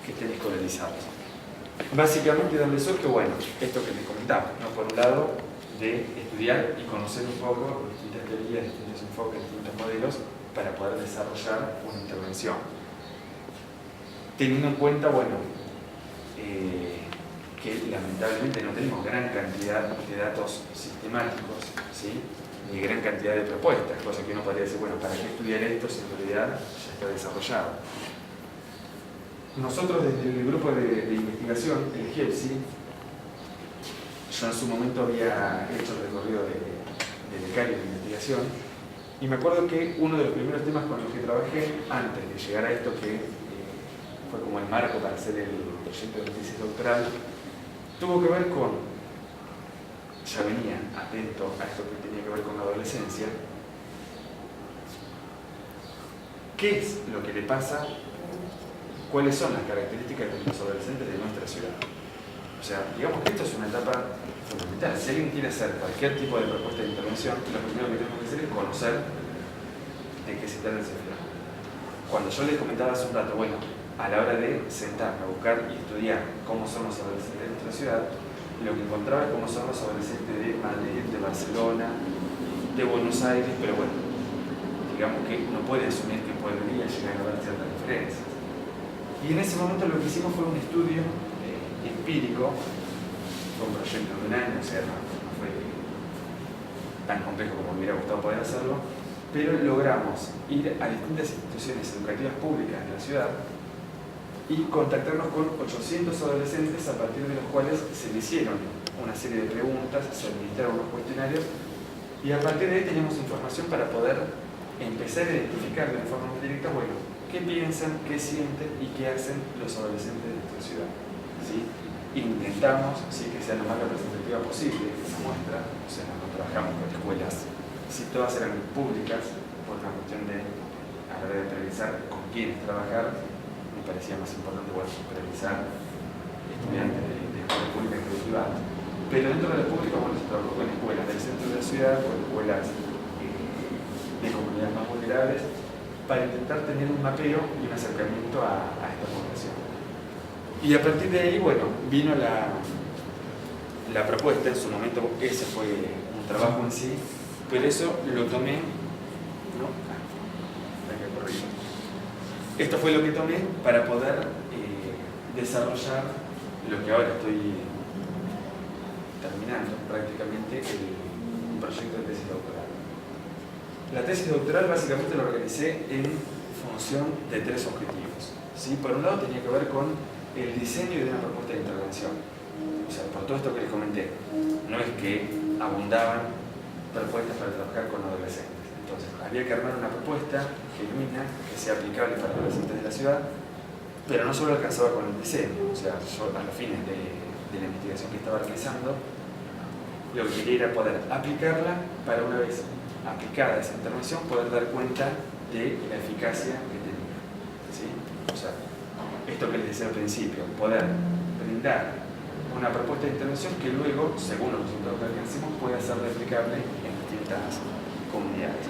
que estén escolarizados. Básicamente, ¿dónde surge? Bueno, esto que les comentaba, ¿no? Por un lado, de estudiar y conocer un poco distintas teorías, distintos enfoques, distintos modelos para poder desarrollar una intervención. Teniendo en cuenta, bueno, que lamentablemente no tenemos gran cantidad de datos sistemáticos, ¿sí? Ni gran cantidad de propuestas, cosa que uno podría decir, bueno, ¿para qué estudiar esto si en realidad ya está desarrollado? Nosotros desde el grupo de investigación, el GEPSI, yo en su momento había hecho el recorrido de becario de investigación y me acuerdo que uno de los primeros temas con los que trabajé antes de llegar a esto, que fue como el marco para hacer el proyecto de tesis doctoral, tuvo que ver con, ya venía atento a esto que tenía que ver con la adolescencia, ¿qué es lo que le pasa? ¿Cuáles son las características de los adolescentes de nuestra ciudad? O sea, digamos que esto es una etapa fundamental. Si alguien quiere hacer cualquier tipo de propuesta de intervención, lo primero que tenemos que hacer es conocer de qué se trata ese fenómeno. Cuando yo les comentaba hace un rato, bueno, a la hora de sentarme a buscar y estudiar cómo son los adolescentes de nuestra ciudad, lo que encontraba es cómo son los adolescentes de Madrid, de Barcelona, de Buenos Aires, pero bueno, digamos que uno puede asumir que podría llegar a haber ciertas diferencias. Y en ese momento lo que hicimos fue un estudio empírico, fue un proyecto de un año, o sea, no fue tan complejo como me hubiera gustado poder hacerlo, pero logramos ir a distintas instituciones educativas públicas de la ciudad y contactarnos con 800 adolescentes a partir de los cuales se le hicieron una serie de preguntas, se administraron unos cuestionarios y a partir de ahí teníamos información para poder empezar a identificar de forma muy directa, bueno, qué piensan, qué sienten y qué hacen los adolescentes de nuestra ciudad. ¿Sí? Intentamos que sea lo más representativa posible esa muestra, o sea, no trabajamos con escuelas, si todas eran públicas, por una cuestión de, a la hora de priorizar con quiénes trabajar, me parecía más importante, bueno, priorizar estudiantes de escuelas públicas que de privadas. Pero dentro de las públicas, bueno, se trabajó con escuelas del centro de la ciudad, con escuelas de comunidades más vulnerables, para intentar tener un mapeo y un acercamiento a esta población. Y a partir de ahí, bueno, vino la propuesta, en su momento ese fue un trabajo en sí, pero eso lo tomé, ¿no? Esto fue lo que tomé para poder desarrollar lo que ahora estoy terminando prácticamente, un proyecto de tesis doctoral. La tesis doctoral básicamente lo organicé en función de tres objetivos, ¿sí? Por un lado tenía que ver con el diseño de una propuesta de intervención. O sea, por todo esto que les comenté, no es que abundaban propuestas para trabajar con adolescentes. Entonces, había que armar una propuesta genuina que sea aplicable para adolescentes de la ciudad, pero no solo alcanzaba con el diseño. O sea, yo a los fines de la investigación que estaba realizando, lo que quería era poder aplicarla para, una vez aplicada esa intervención, poder dar cuenta de la eficacia que tenía. ¿Sí? O sea, esto que les decía al principio, poder brindar una propuesta de intervención que luego, según los resultados que alcancemos, pueda ser replicable en distintas comunidades.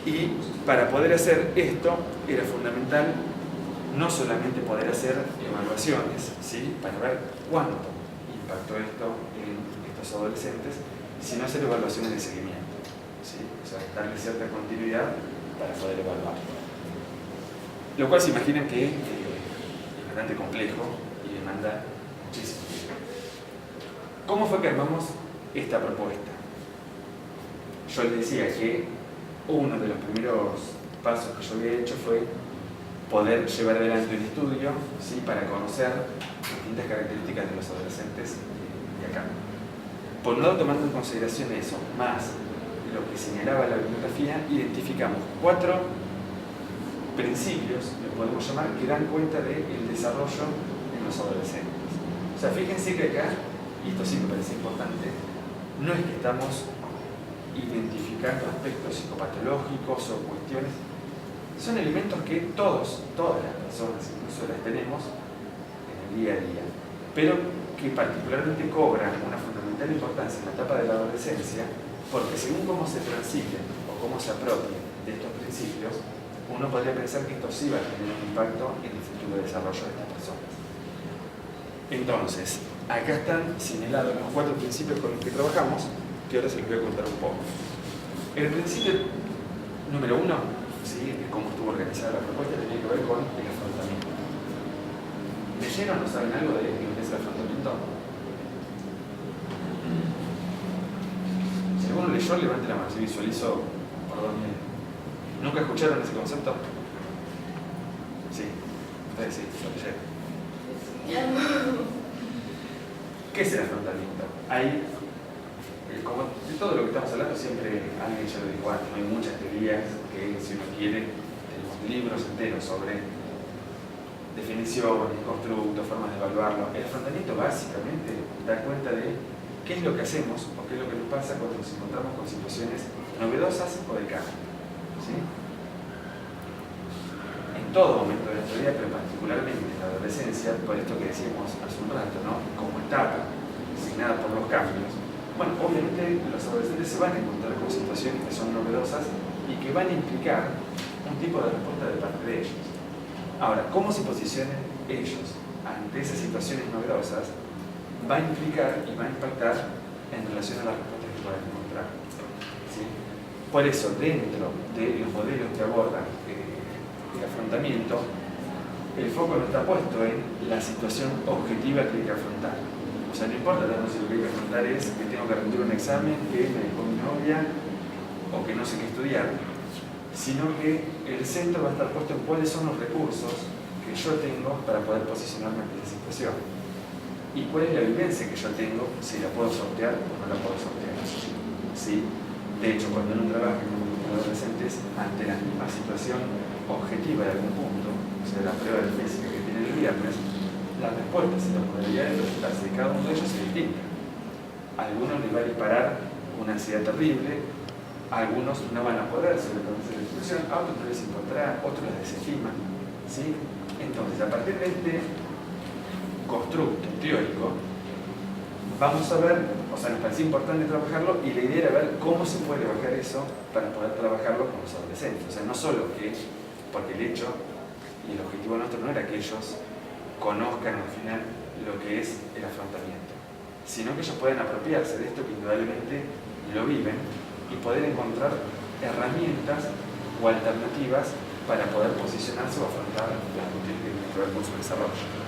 Y para poder hacer esto, era fundamental no solamente poder hacer evaluaciones, ¿sí? Para ver cuánto impactó esto en estos adolescentes, sino hacer evaluaciones de seguimiento, ¿sí? O sea, darle cierta continuidad para poder evaluar. Lo cual se imaginan que es bastante complejo y demanda muchísimo tiempo. ¿Cómo fue que armamos esta propuesta? Yo les decía que uno de los primeros pasos que yo había hecho fue poder llevar adelante un estudio, ¿sí? Para conocer distintas características de los adolescentes de acá. Por un lado, tomando en consideración eso, más lo que señalaba la bibliografía, identificamos 4 principios, le podemos llamar, que dan cuenta del desarrollo en los adolescentes. O sea, fíjense que acá, y esto sí me parece importante, no es que estamos identificando aspectos psicopatológicos o cuestiones, son elementos que todas las personas incluso las tenemos en el día a día, pero que particularmente cobran una fundamentación fundamental importancia en la etapa de la adolescencia, porque según cómo se transiten o cómo se apropien de estos principios, uno podría pensar que esto sí va a tener un impacto en el futuro desarrollo de estas personas. Entonces, acá están señalados los 4 principios con los que trabajamos, que ahora se los voy a contar un poco. El principio número 1, ¿sí?, de cómo estuvo organizada la propuesta, tenía que ver con el afrontamiento. ¿Leyeron o saben algo de lo que es el afrontamiento? Si alguno leyó, levante la mano, si visualizo por dónde. ¿Nunca escucharon ese concepto? Sí, ustedes sí, lo leyeron. ¿Qué es el afrontamiento? Hay, como de todo lo que estamos hablando, siempre alguien ya lo dijo antes, no hay muchas teorías que, si uno quiere, tenemos libros enteros sobre definiciones, constructos, formas de evaluarlo. El afrontamiento básicamente da cuenta de qué es lo que hacemos o qué es lo que nos pasa cuando nos encontramos con situaciones novedosas o de cambio. ¿Sí? En todo momento de nuestra vida, pero particularmente en la adolescencia, por esto que decíamos hace un rato, ¿no?, como etapa designada por los cambios, bueno, obviamente los adolescentes se van a encontrar con situaciones que son novedosas y que van a implicar un tipo de respuesta de parte de ellos. Ahora, cómo se posicionen ellos ante esas situaciones novedosas va a implicar y va a impactar en relación a las respuestas que puedan encontrar. ¿Sí? Por eso, dentro de los modelos que abordan el afrontamiento, el foco no está puesto en la situación objetiva que hay que afrontar. O sea, no importa tanto si lo que hay que afrontar es que tengo que rendir un examen, que me dejó mi novia o que no sé qué estudiar, sino que el centro va a estar puesto en cuáles son los recursos que yo tengo para poder posicionarme ante esa situación y cuál es la vivencia que yo tengo, si la puedo sortear o no la puedo sortear. ¿Sí? De hecho, cuando uno trabaja con adolescentes ante la misma situación objetiva de algún punto, o sea, la prueba de física que tienen el viernes, las respuestas y las modalidades de presentarse de cada uno de ellos es distinta. A algunos les va a disparar una ansiedad terrible, a algunos no van a poder sobreponerse a la situación, a otros no les importará, otros les desestiman. ¿Sí? Entonces, a partir de este constructo teórico, vamos a ver, o sea, nos parece importante trabajarlo y la idea era ver cómo se puede bajar eso para poder trabajarlo con los adolescentes. O sea, no solo que, porque el hecho y el objetivo nuestro no era que ellos conozcan al final lo que es el afrontamiento, sino que ellos puedan apropiarse de esto que indudablemente lo viven y poder encontrar herramientas o alternativas para poder posicionarse o afrontar las cuestiones que tienen que ver con su desarrollo.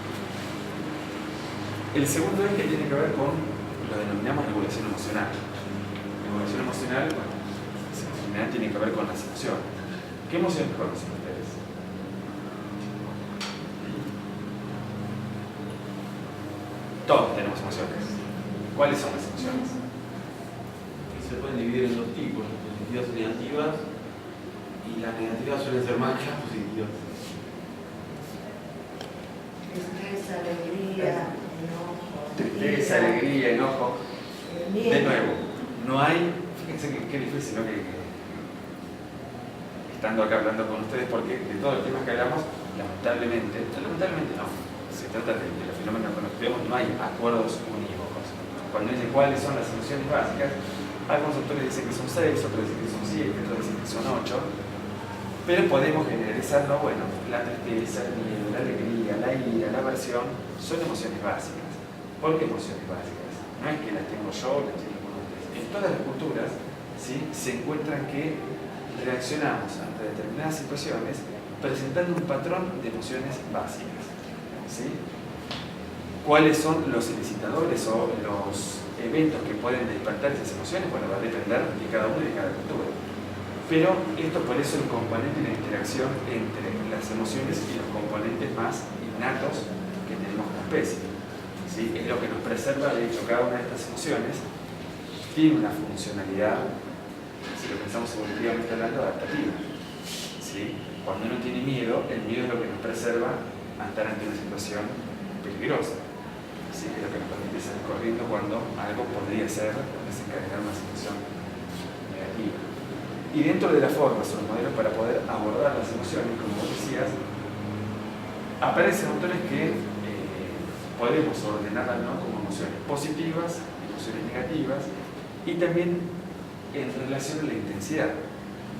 El segundo es que tiene que ver con lo denominamos regulación emocional. Regulación emocional, bueno, en general tiene que ver con las emociones. ¿Qué emociones conocen ustedes? Todos tenemos emociones. ¿Cuáles son las emociones? Se pueden dividir en 2 tipos, positivas y negativas, y las negativas suelen ser más que las positivas. Tristeza, alegría, enojo. Tristeza, alegría, enojo. Miedo. De nuevo, no hay, fíjense que difícil, ¿no? Que estando acá hablando con ustedes, porque de todos los temas que hablamos, lamentablemente no, se trata de los fenómenos con los que vemos, no hay acuerdos unívocos. Cuando dicen cuáles son las emociones básicas, algunos autores dicen que son 6, otros dicen que son 7, otros dicen que son 8, pero podemos generalizarlo. Bueno, la tristeza, el miedo, la alegría, la ira, la aversión, son emociones básicas. ¿Por qué emociones básicas? No es que las tengo yo, las tienen ustedes. En todas las culturas, ¿sí?, se encuentran que reaccionamos ante determinadas situaciones presentando un patrón de emociones básicas. ¿Sí? ¿Cuáles son los incitadores o los eventos que pueden despertar esas emociones? Bueno, va a depender de cada uno y de cada cultura. Pero esto, por eso, el componente de la interacción entre las emociones y los componentes más innatos que tenemos como especie. ¿Sí? Es lo que nos preserva. De hecho, cada una de estas emociones tiene una funcionalidad, si lo pensamos evolutivamente hablando, adaptativa. ¿Sí? Cuando uno tiene miedo, el miedo es lo que nos preserva a estar ante una situación peligrosa. ¿Sí? Es lo que nos permite salir corriendo cuando algo podría ser desencadenar una situación negativa. Y dentro de las formas o los modelos para poder abordar las emociones, como vos decías, aparecen autores que podemos ordenarlas, ¿no?, como emociones positivas y emociones negativas, y también en relación a la intensidad.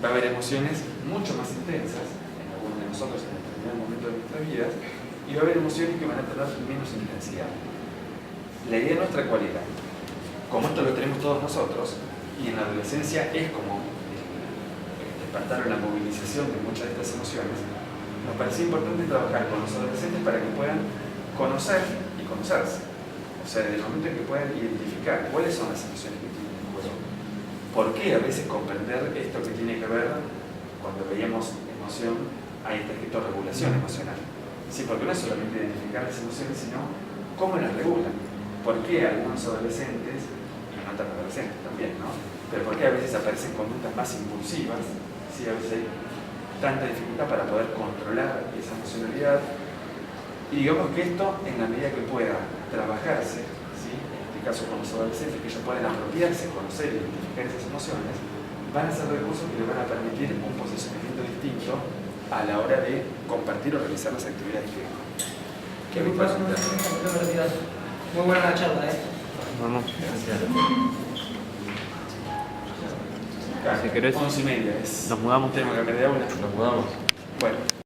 Va a haber emociones mucho más intensas en algunos de nosotros en determinado momento de nuestras vidas, y va a haber emociones que van a tener menos intensidad. La idea nuestra, ¿cuál era? Como esto lo tenemos todos nosotros, y en la adolescencia es como despertar la movilización de muchas de estas emociones, nos parecía importante trabajar con los adolescentes para que puedan conocer y conocerse. O sea, desde el momento en que puedan identificar cuáles son las emociones que tienen en juego. ¿Por qué a veces comprender esto que tiene que ver, cuando veíamos emoción, hay está escrito regulación emocional? Sí, porque no es solamente identificar las emociones, sino cómo las regulan. ¿Por qué algunos adolescentes, y no tan adolescentes también, ¿no? Pero por qué a veces aparecen conductas más impulsivas? Sí, a veces hay tanta dificultad para poder controlar esa emocionalidad. Y digamos que esto, en la medida que pueda trabajarse, ¿sí? En este caso con los adolescentes, que ellos puedan apropiarse, conocer e identificar esas emociones, van a ser recursos que les van a permitir un posicionamiento distinto a la hora de compartir o realizar las actividades que habitualmente hacen. Muy buena la charla, ¿eh? Vamos. Claro, Si querés, 11:30 es. nos mudamos. Tenemos que cambiar de aula. Nos mudamos. Bueno.